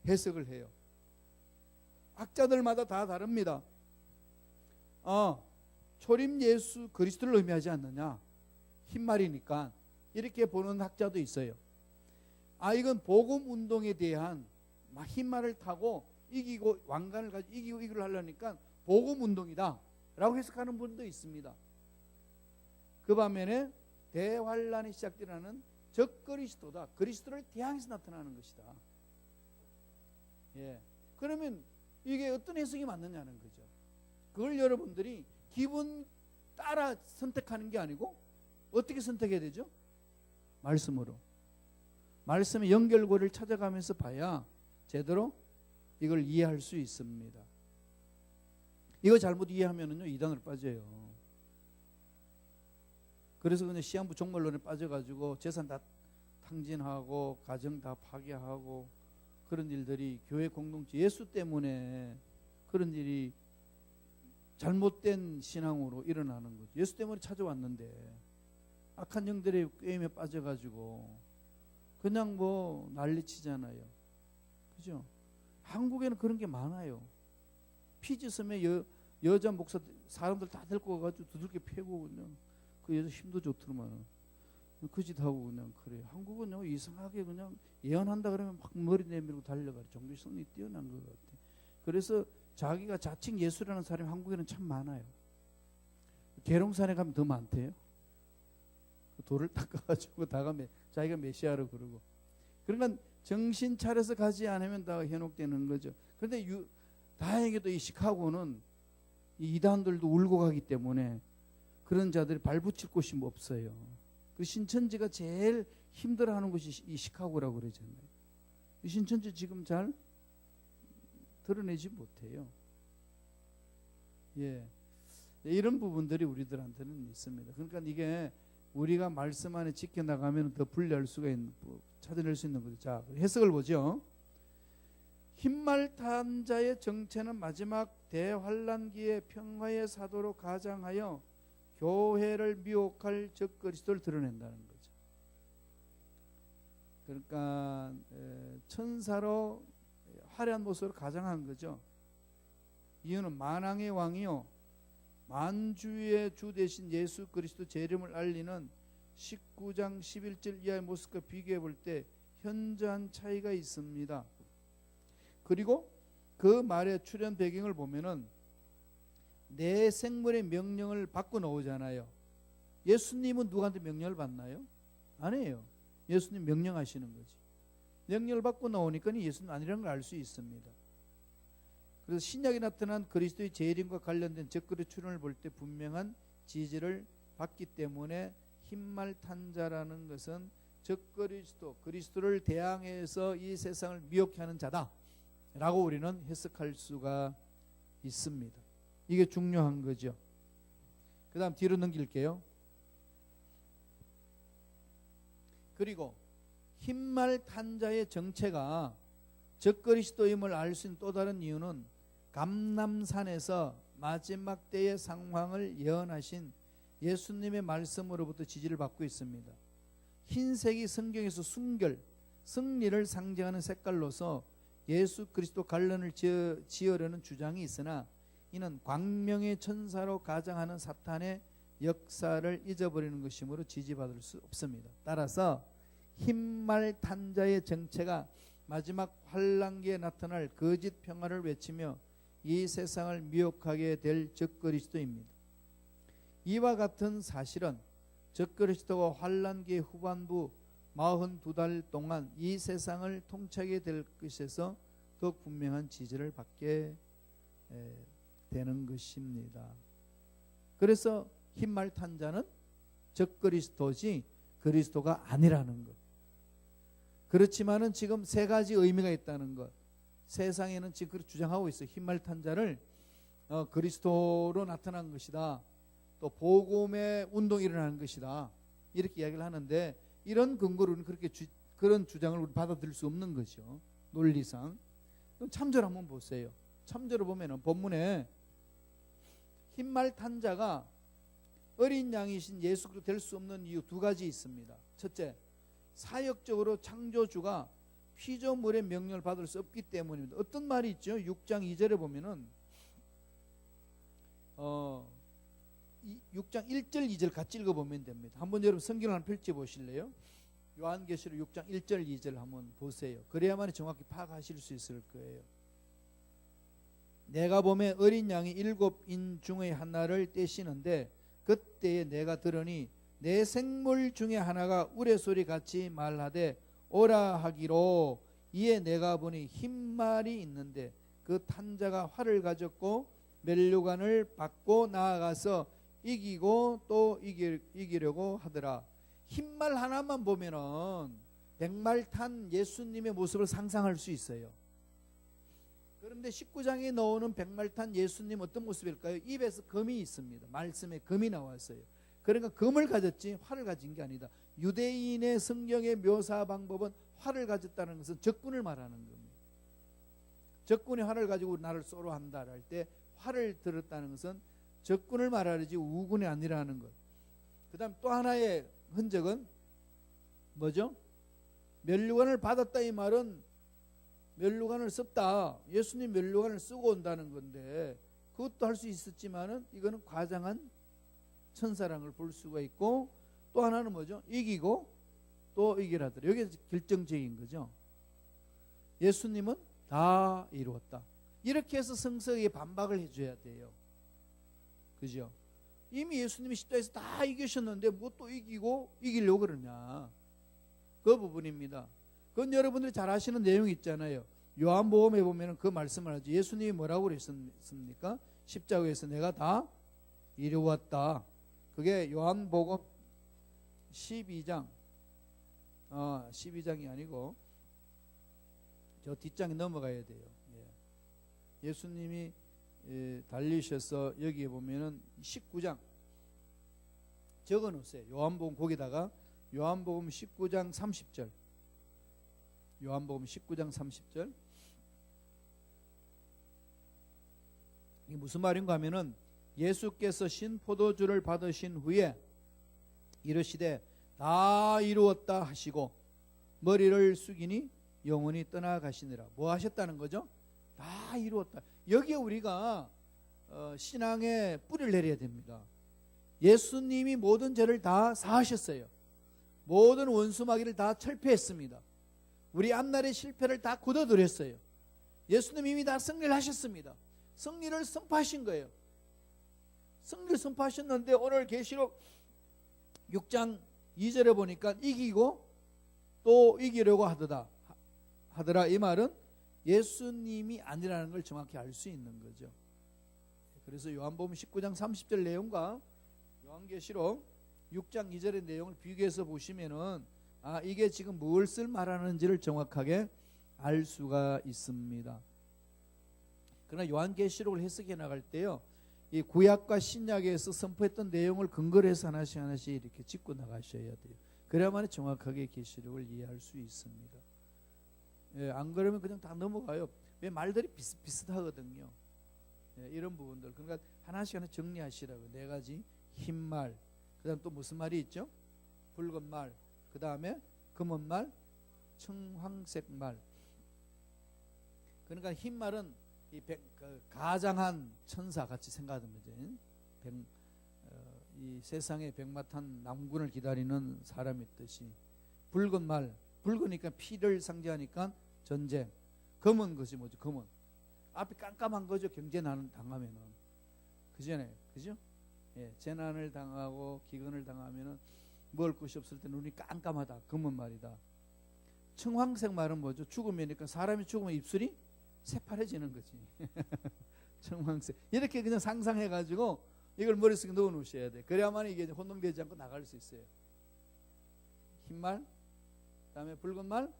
해석을 해요. 학자들마다 다 다릅니다. 초림 예수 그리스도를 의미하지 않느냐? 흰말이니까 이렇게 보는 학자도 있어요. 이건 복음 운동에 대한 흰말을 타고 이기고 왕관을 가지고 이기고 하려니까 복음 운동이다. 라고 해석하는 분도 있습니다. 그 반면에 대환란이 시작되라는 적그리스도다. 그리스도를 대항해서 나타나는 것이다. 예. 그러면 이게 어떤 해석이 맞느냐는 거죠. 그걸 여러분들이 기분 따라 선택하는 게 아니고 어떻게 선택해야 되죠? 말씀으로. 말씀의 연결고리를 찾아가면서 봐야 제대로 이걸 이해할 수 있습니다. 이거 잘못 이해하면은요, 이단으로 빠져요. 그래서 그냥 시한부 종말론에 빠져가지고 재산 다 탕진하고 가정 다 파괴하고 그런 일들이 교회 공동체 예수 때문에 그런 일이 잘못된 신앙으로 일어나는 거죠. 예수 때문에 찾아왔는데 악한 영들의 꾀임에 빠져가지고 그냥 뭐 난리치잖아요. 그죠? 한국에는 그런 게 많아요. 피지섬에 여자 목사 사람들 다 데리고 가가지고 두들겨 패고 그냥 그 여자 힘도 좋더만 그 짓 하고 그냥 그래. 한국은요 이상하게 그냥 예언한다 그러면 막 머리 내밀고 달려가요. 종교성이 뛰어난 것 같아. 그래서 자기가 자칭 예수라는 사람이 한국에는 참 많아요. 계룡산에 가면 더 많대요. 돌을 닦아가지고 다가면 자기가 메시아로 그러고. 그러니까 정신 차려서 가지 않으면 다 현혹되는 거죠. 그런데 다행히도 이 시카고는 이 이단들도 울고 가기 때문에 그런 자들이 발붙일 곳이 뭐 없어요. 그 신천지가 제일 힘들어하는 곳이 이 시카고라고 그러잖아요. 이 신천지 지금 잘 드러내지 못해요. 예, 이런 부분들이 우리들한테는 있습니다. 그러니까 이게 우리가 말씀 안에 지켜나가면 더 분리할 수가 있는, 찾아낼 수 있는 거죠. 자, 해석을 보죠. 흰말탄 자의 정체는 마지막 대환란기의 평화의 사도로 가장하여 교회를 미혹할 적그리스도를 드러낸다는 거죠. 그러니까 천사로 화려한 모습으로 가장한 거죠. 이유는 만왕의 왕이요 만주의 주 되신 예수 그리스도 제 이름을 알리는 19장 11절 이하의 모습과 비교해 볼 때 현저한 차이가 있습니다. 그리고 그 말의 출현 배경을 보면은 내 생물의 명령을 받고 나오잖아요. 예수님은 누구한테 명령을 받나요? 아니에요. 예수님 명령하시는 거지. 명령을 받고 나오니까 예수는 아니라는 걸 알 수 있습니다. 그래서 신약에 나타난 그리스도의 재림과 관련된 적그리 출현을 볼 때 분명한 지지를 받기 때문에 흰말탄 자라는 것은 적그리스도, 그리스도를 대항해서 이 세상을 미혹해 하는 자다 라고 우리는 해석할 수가 있습니다. 이게 중요한 거죠. 그 다음 뒤로 넘길게요. 그리고 흰말탄 자의 정체가 적그리스도임을 알 수 있는 또 다른 이유는 감람산에서 마지막 때의 상황을 예언하신 예수님의 말씀으로부터 지지를 받고 있습니다. 흰색이 성경에서 순결, 승리를 상징하는 색깔로서 예수 그리스도 관련을 지으려는 주장이 있으나 이는 광명의 천사로 가장하는 사탄의 역사를 잊어버리는 것이므로 지지받을 수 없습니다. 따라서 흰말탄 자의 정체가 마지막 환란기에 나타날 거짓 평화를 외치며 이 세상을 미혹하게 될 적그리스도입니다. 이와 같은 사실은 적그리스도가 환란기의 후반부 42달 동안 이 세상을 통치하게 될 것에서 더욱 분명한 지지를 받게 되는 것입니다. 그래서 흰말탄 자는 적그리스도지 그리스도가 아니라는 것. 그렇지만은 지금 세 가지 의미가 있다는 것. 세상에는 지금 그렇게 주장하고 있어요. 흰말탄 자를 그리스도로 나타난 것이다. 또 복음의 운동이 일어나는 것이다. 이렇게 이야기를 하는데 이런 근거로는 그런 주장을 우리 받아들일 수 없는 거죠. 논리상. 참조를 한번 보세요. 참조를 보면은 본문에 흰말탄 자가 어린 양이신 예수 그리스도 될 수 없는 이유 두 가지 있습니다. 첫째, 사역적으로 창조주가 피조물의 명령을 받을 수 없기 때문입니다. 어떤 말이 있죠? 6장 2절에 보면은 6장 1절 2절 같이 읽어보면 됩니다. 한번 여러분 성경을 한번 펼쳐 보실래요? 요한계시록 6장 1절 2절 한번 보세요. 그래야만 정확히 파악하실 수 있을 거예요. 내가 봄에 어린 양이 7인 중의 하나를 떼시는데 그때에 내가 들으니 내 생물 중에 하나가 우레소리 같이 말하되 오라 하기로 이에 내가 보니 흰말이 있는데 그 탄자가 활을 가졌고 면류관을 받고 나아가서 이기고 또 이기려고 하더라. 흰말 하나만 보면은 백말 탄 예수님의 모습을 상상할 수 있어요. 그런데 19장에 나오는 백말 탄 예수님 어떤 모습일까요? 입에서 금이 있습니다. 말씀에 금이 나왔어요. 그러니까 금을 가졌지 활을 가진 게 아니다. 유대인의 성경의 묘사 방법은 활을 가졌다는 것은 적군을 말하는 겁니다. 적군이 활을 가지고 나를 쏘러 한다 할 때 활을 들었다는 것은 적군을 말하지 우군이 아니라는 것. 그 다음 또 하나의 흔적은 뭐죠? 면류관을 받았다 이 말은 면류관을 썼다. 예수님 면류관을 쓰고 온다는 건데 그것도 할 수 있었지만은 이거는 과장한 천사랑을 볼 수가 있고 또 하나는 뭐죠? 이기고 또 이기라더라. 여기 결정적인 거죠. 예수님은 다 이루었다. 이렇게 해서 성서에 반박을 해줘야 돼요. 그죠? 이미 예수님이 십자가에서 다 이기셨는데 뭐 또 이기고 이기려고 그러냐. 그 부분입니다. 그건 여러분들이 잘 아시는 내용이 있잖아요. 요한복음에 보면 그 말씀을 하죠. 예수님이 뭐라고 그랬습니까? 십자가에서 내가 다 이루었다. 그게 요한복음 12장 12장이 아니고 저 뒷장에 넘어가야 돼요. 예수님이 달리셔서 여기에 보면은 19장 적어 놓으세요. 요한복음 거기다가 요한복음 19장 30절 요한복음 19장 30절 이게 무슨 말인가 하면은 예수께서 신 포도주를 받으신 후에 이르시되 다 이루었다 하시고 머리를 숙이니 영혼이 떠나가시니라. 뭐 하셨다는 거죠? 다 이루었다. 여기에 우리가 신앙의 뿌리를 내려야 됩니다. 예수님이 모든 죄를 다 사하셨어요. 모든 원수마귀를 다 철폐했습니다. 우리 앞날의 실패를 다 굳어드렸어요. 예수님이 이미 다 승리를 하셨습니다. 승리를 선포하신 거예요. 승리를 선포하셨는데 오늘 계시록 6장 2절에 보니까 이기고 또 이기려고 하더라. 이 말은 예수님이 아니라는 걸 정확히 알 수 있는 거죠. 그래서 요한복음 19장 30절 내용과 요한계시록 6장 2절의 내용을 비교해서 보시면은 이게 지금 무엇을 말하는지를 정확하게 알 수가 있습니다. 그러나 요한계시록을 해석해 나갈 때요, 이 구약과 신약에서 선포했던 내용을 근거로 해서 하나씩 이렇게 짚고 나가셔야 돼요. 그래야만 정확하게 계시록을 이해할 수 있습니다. 안 그러면 그냥 다 넘어가요. 왜 말들이 비슷하거든요. 이런 부분들. 그러니까 하나씩 정리하시라고. 4가지. 흰말, 그 다음 또 무슨 말이 있죠? 붉은 말, 그 다음에 검은 말, 청황색 말. 그러니까 흰말은 가장한 천사 같이 생각하는 거죠. 이 세상에 백마탄 남군을 기다리는 사람이 있듯이. 붉은 말, 붉으니까 피를 상징하니까 전쟁. 검은 것이 뭐죠? 검은. 앞이 깜깜한 거죠. 경제 당하면은. 그잖아요. 그죠? 재난을 당하고 기근을 당하면은 먹을 것이 없을 때 눈이 깜깜하다. 검은 말이다. 청황색 말은 뭐죠? 죽으면니까 사람이 죽으면 입술이 새파래지는 거지. 청황색. 이렇게 그냥 상상해가지고 이걸 머릿속에 넣어 놓으셔야 돼. 그래야만 이게 혼동되지 않고 나갈 수 있어요. 흰말, 그다음에 붉은 말,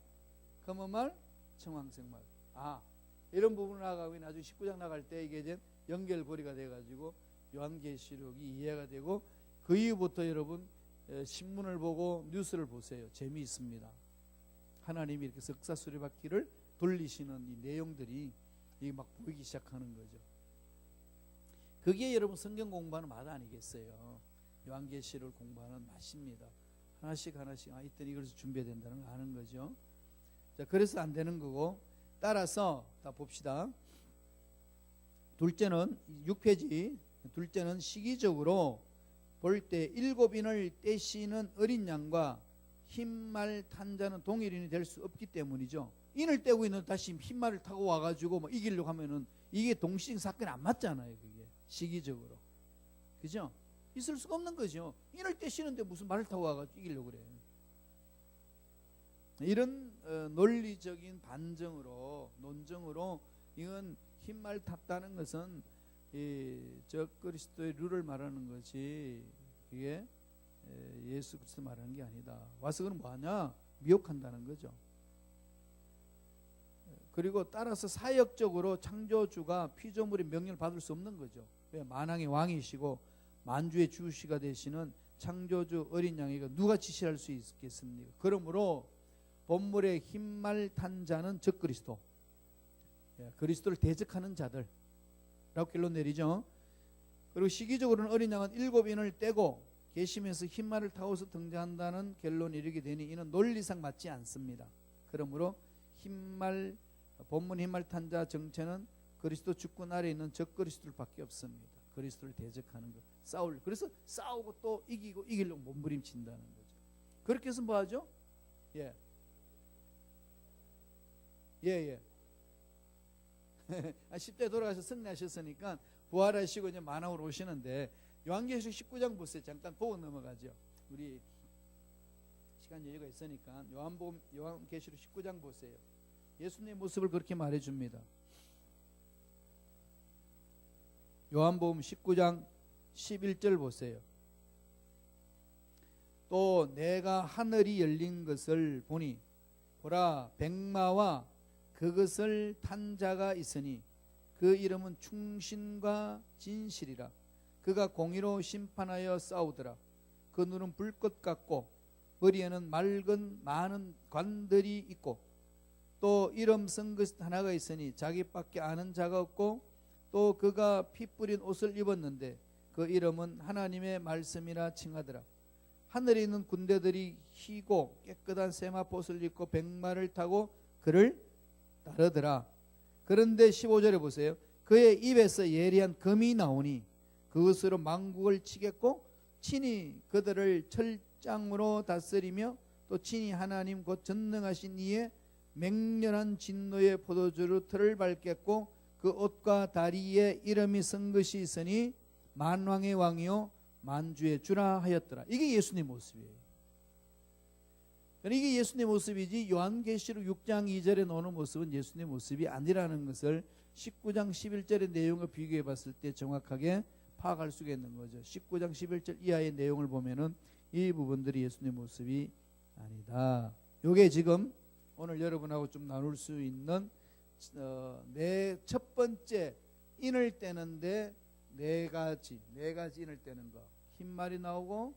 검은 말, 청황색 말. 이런 부분을 나가고 나중에 19장 나갈 때 이게 이제 연결고리가 돼가지고 요한계시록이 이해가 되고 그 이후부터 여러분 신문을 보고 뉴스를 보세요. 재미있습니다. 하나님이 이렇게 석사수리바퀴를 돌리시는 이 내용들이 이게 막 보이기 시작하는 거죠. 그게 여러분 성경 공부하는 맛 아니겠어요? 요한계시록을 공부하는 맛입니다. 하나씩 이때는 이걸 준비해야 된다는 걸 아는 거죠. 자, 그래서 안 되는 거고, 따라서 다 봅시다. 둘째는 6페이지. 둘째는 시기적으로 볼 때 7인을 떼시는 어린 양과 흰말 탄 자는 동일인이 될 수 없기 때문이죠. 인을 떼고 있는 다시 흰말을 타고 와가지고 뭐 이기려고 하면은 이게 동시행 사건이 안 맞잖아요. 그게 시기적으로, 그죠? 있을 수가 없는 거죠. 인을 떼시는데 무슨 말을 타고 와가지고 이기려고 그래. 이런 논리적인 반정으로, 논정으로 이건 흰말 탔다는 것은 적그리스도의 룰을 말하는 것이, 그게 예수 그리스도 말하는 게 아니다. 와서 그럼 뭐하냐? 미혹한다는 거죠. 그리고 따라서 사역적으로 창조주가 피조물의 명령을 받을 수 없는 거죠. 왜? 만왕의 왕이시고 만주의 주시가 되시는 창조주 어린 양이가 누가 지시할 수 있겠습니까? 그러므로 본물의 흰말 탄 자는 적그리스도, 그리스도를 대적하는 자들라고 결론 내리죠. 그리고 시기적으로는 어린 양은 7인을 떼고 계시면서 흰말을 타고서 등장한다는 결론에 이르게 되니 이는 논리상 맞지 않습니다. 그러므로 본문 흰말 탄 자 정체는 그리스도 주권 아래 있는 적그리스도밖에 없습니다. 그리스도를 대적하는 것, 그래서 싸우고 또 이기려고 몸부림친다는 거죠. 그렇게 해서 뭐하죠? 예. 10대 돌아가서 승리하셨으니까 부활하시고 이제 만왕으로 오시는데, 요한계시록 19장 보세요. 잠깐 보고 넘어가죠. 우리 시간 여유가 있으니까 요한계시록 19장 보세요. 예수님의 모습을 그렇게 말해줍니다. 요한복음 19장 11절 보세요. 또 내가 하늘이 열린 것을 보니 보라, 백마와 그것을 탄 자가 있으니 그 이름은 충신과 진실이라. 그가 공의로 심판하여 싸우더라. 그 눈은 불꽃 같고 머리에는 맑은 많은 관들이 있고 또 이름 쓴 것 하나가 있으니 자기밖에 아는 자가 없고 또 그가 피 뿌린 옷을 입었는데 그 이름은 하나님의 말씀이라 칭하더라. 하늘에 있는 군대들이 희고 깨끗한 세마포옷을 입고 백마를 타고 그를 따르더라. 그런데 15절에 보세요. 그의 입에서 예리한 검이 나오니 그것으로 만국을 치겠고 친히 그들을 철장으로 다스리며 또 친히 하나님 곧 전능하신 이의 맹렬한 진노의 포도주로 틀을 밟겠고 그 옷과 다리에 이름이 쓴 것이 있으니 만왕의 왕이요 만주의 주라 하였더라. 이게 예수님 모습이에요. 이게 예수님 모습이지 요한계시록 6장 2절에 나오는 모습은 예수님 모습이 아니라는 것을 19장 11절의 내용을 비교해 봤을 때 정확하게 파악할 수가 있는 거죠. 19장 11절 이하의 내용을 보면은 이 부분들이 예수님 모습이 아니다. 요게 지금 오늘 여러분하고 좀 나눌 수 있는 내 첫 번째 인을 떼는데 네 가지 인을 떼는 거. 흰 말이 나오고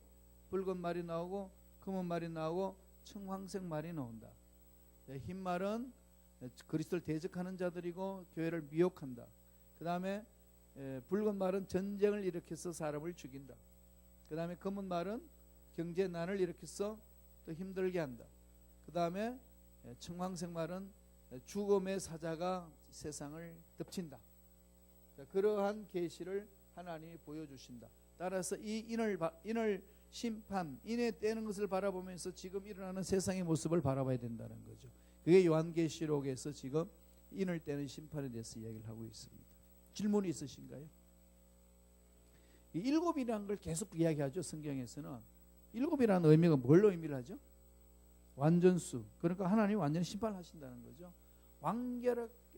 붉은 말이 나오고 검은 말이 나오고 청황색 말이 나온다. 흰 말은 그리스도를 대적하는 자들이고 교회를 미혹한다. 그 다음에 붉은 말은 전쟁을 일으켜서 사람을 죽인다. 그 다음에 검은 말은 경제난을 일으켜서 또 힘들게 한다. 그 다음에 청황색 말은 죽음의 사자가 세상을 덮친다. 그러한 계시를 하나님이 보여주신다. 따라서 이 인을 심판, 인에 떼는 것을 바라보면서 지금 일어나는 세상의 모습을 바라봐야 된다는 거죠. 그게 요한계시록에서 지금 인을 떼는 심판에 대해서 이야기를 하고 있습니다. 질문이 있으신가요? 이 일곱이라는 걸 계속 이야기하죠. 성경에서는 일곱이라는 의미가 뭘 의미를 하죠? 완전수. 그러니까 하나님이 완전히 심판하신다는 거죠.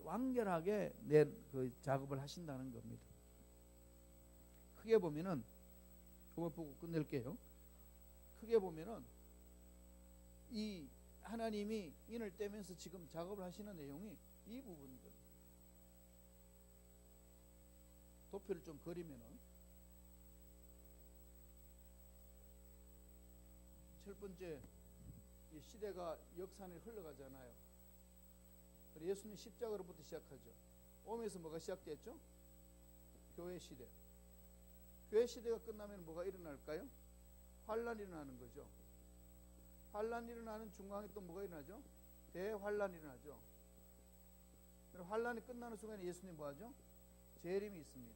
완결하게 그 작업을 하신다는 겁니다. 크게 보면은, 그거 보고 끝낼게요. 크게 보면은 이 하나님이 인을 떼면서 지금 작업을 하시는 내용이 이 부분들. 도표를 좀 그리면은 첫 번째 이 시대가 역사는 흘러가잖아요. 예수님 십자가로부터 시작하죠. 오면서 뭐가 시작됐죠? 교회 시대. 교회 시대가 끝나면 뭐가 일어날까요? 환란이 일어나는 거죠. 환란이 일어나는 중앙에 또 뭐가 일어나죠? 대환란이 일어나죠. 환란이 끝나는 순간에 예수님 뭐하죠? 재림이 있습니다.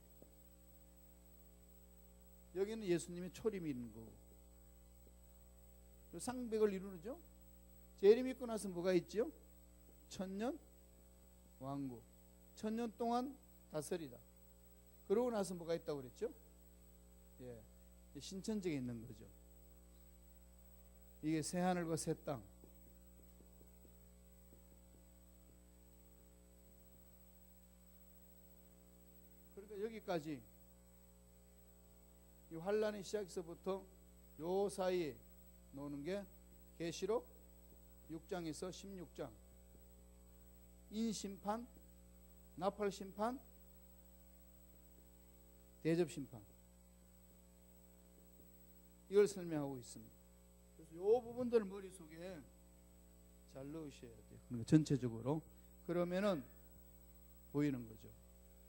여기는 예수님의 초림이 있는 거고, 상백을 이루죠. 재림 있고 나서 뭐가 있죠? 천년 왕국. 천년 동안 다스리다. 그러고 나서 뭐가 있다고 그랬죠? 예, 신천지에 있는 거죠. 이게 새 하늘과 새 땅. 그러니까 여기까지 이 환란의 시작에서부터 요 사이에 나오는 게 계시록 6장에서 16장 인심판, 나팔심판, 대접심판, 이걸 설명하고 있습니다. 그래서 이 부분들을 머릿속에 잘 넣으셔야 돼요. 그러니까 전체적으로. 그러면은 보이는 거죠.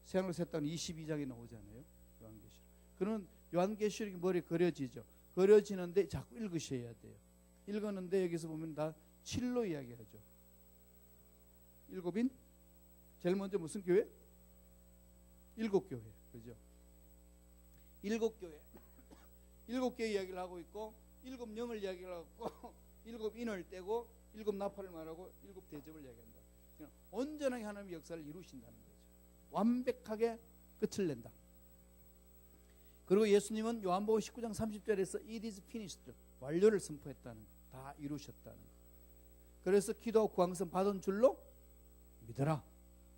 새하늘 새 땅 22장에 나오잖아요. 요한계시록. 그런 요한계시록이 머리에 그려지죠. 그려지는데 자꾸 읽으셔야 돼요. 읽었는데 여기서 보면 다 7로 이야기하죠. 일곱인? 제일 먼저 무슨 교회? 일곱 교회. 그죠? 일곱 교회. 일곱 개 이야기를 하고 있고, 일곱 영을 이야기를 하고, 일곱 인을 떼고, 일곱 나팔을 말하고, 일곱 대접을 이야기한다. 그냥 온전하게 하나님의 역사를 이루신다는 거죠. 완벽하게 끝을 낸다. 그리고 예수님은 요한복음 19장 30절에서 It is finished, 완료를 선포했다는 거, 다 이루셨다는 거. 그래서 기도하고 구항선 받은 줄로 믿어라.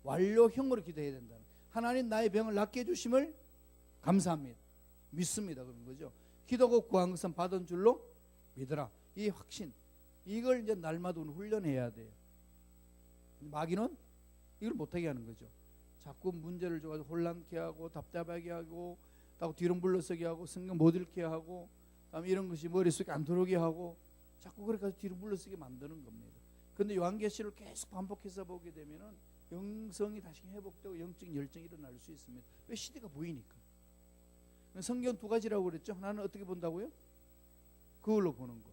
완료형으로 기도해야 된다는 거. 하나님 나의 병을 낫게 해주심을 감사합니다. 믿습니다. 그런 거죠. 기도하고 구항선 받은 줄로 믿어라. 이 확신, 이걸 이제 날마다 훈련해야 돼요. 마귀는 이걸 못하게 하는 거죠. 자꾸 문제를 줘가지고 혼란케 하고 답답하게 하고 또 뒤로 물러서게 하고 성경 못 읽게 하고 다음에 이런 것이 머릿속에 안 들어오게 하고 자꾸 그렇게 뒤로 물러서게 만드는 겁니다. 그런데 요한계시를 계속 반복해서 보게 되면은 영성이 다시 회복되고 영적인 열정이 일어날 수 있습니다. 왜? 시대가 보이니까. 성경 두 가지라고 그랬죠. 하나는 어떻게 본다고요? 거울로 보는 거.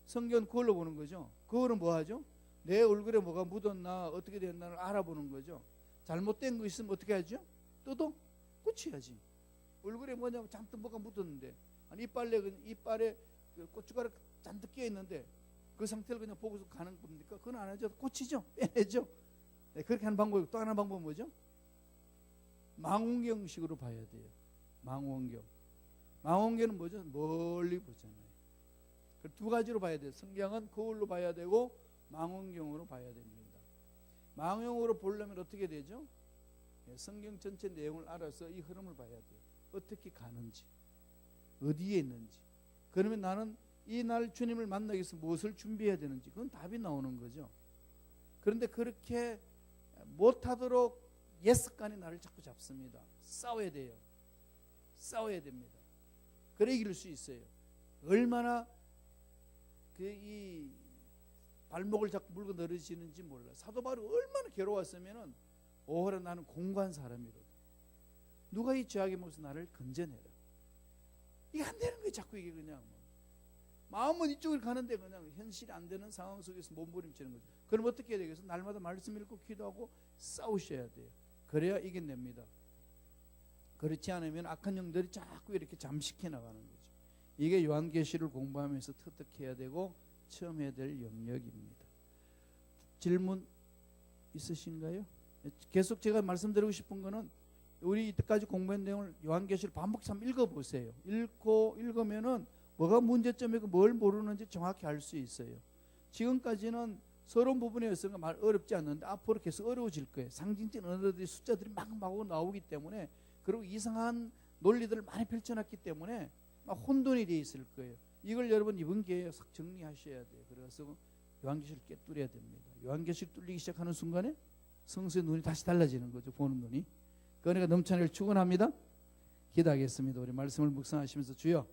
성경 거울로 보는 거죠. 거울은 뭐 하죠? 내 얼굴에 뭐가 묻었나 어떻게 됐나를 알아보는 거죠. 잘못된 거 있으면 어떻게 하죠? 뜯어 고쳐야지. 얼굴에 뭐냐면 잔뜩 뭐가 묻었는데, 아니 이빨에 고춧가루 잔뜩 끼어 있는데 그 상태를 그냥 보고서 가는 겁니까? 그건 안 하죠. 고치죠. 빼내죠. 네, 그렇게 하는 방법이 또 하나 방법은 뭐죠? 망원경식으로 봐야 돼요. 망원경. 망원경은 뭐죠? 멀리 보잖아요. 두 가지로 봐야 돼요. 성경은 거울로 봐야 되고 망원경으로 봐야 됩니다. 망원경으로 보려면 어떻게 되죠? 성경 전체 내용을 알아서 이 흐름을 봐야 돼요. 어떻게 가는지, 어디에 있는지. 그러면 나는 이 날 주님을 만나기 위해서 무엇을 준비해야 되는지, 그건 답이 나오는 거죠. 그런데 그렇게 못하도록 예습관이 나를 자꾸 잡습니다. 싸워야 돼요. 싸워야 됩니다. 그래 이길 수 있어요. 얼마나 이 발목을 자꾸 물고 늘어지는지 몰라. 사도 바울이 얼마나 괴로웠으면은 오호라 나는 공고한 사람이거든. 누가 이 죄악의 모습 나를 건져내라. 이게 안 되는 거예요. 자꾸 이게 그냥 마음은 이쪽으로 가는데 그냥 현실이 안 되는 상황 속에서 몸부림치는 거죠. 그럼 어떻게 해야 되겠어? 날마다 말씀 읽고 기도하고 싸우셔야 돼요. 그래야 이겨냅니다. 그렇지 않으면 악한 영들이 자꾸 이렇게 잠식해 나가는 거죠. 이게 요한계시를 공부하면서 터득해야 되고 처음 해야 될 영역입니다. 질문 있으신가요? 계속 제가 말씀드리고 싶은 거는 우리 이때까지 공부한 내용을 요한계시를 반복해서 한번 읽어보세요. 읽으면은 뭐가 문제점이고 뭘 모르는지 정확히 알 수 있어요. 지금까지는 서론 부분에 있어서 말 어렵지 않는데 앞으로 계속 어려워질 거예요. 상징적인 언어들이 숫자들이 막 나오기 때문에, 그리고 이상한 논리들을 많이 펼쳐놨기 때문에 막 혼돈이 되어 있을 거예요. 이걸 여러분 이번 기회에 싹 정리하셔야 돼요. 그래서 요한계시를 깨뚫어야 됩니다. 요한계시를 뚫리기 시작하는 순간에 성수의 눈이 다시 달라지는 거죠. 보는 눈이. 그러니까 넘쳐나길 축원합니다. 기도하겠습니다. 우리 말씀을 묵상하시면서 주여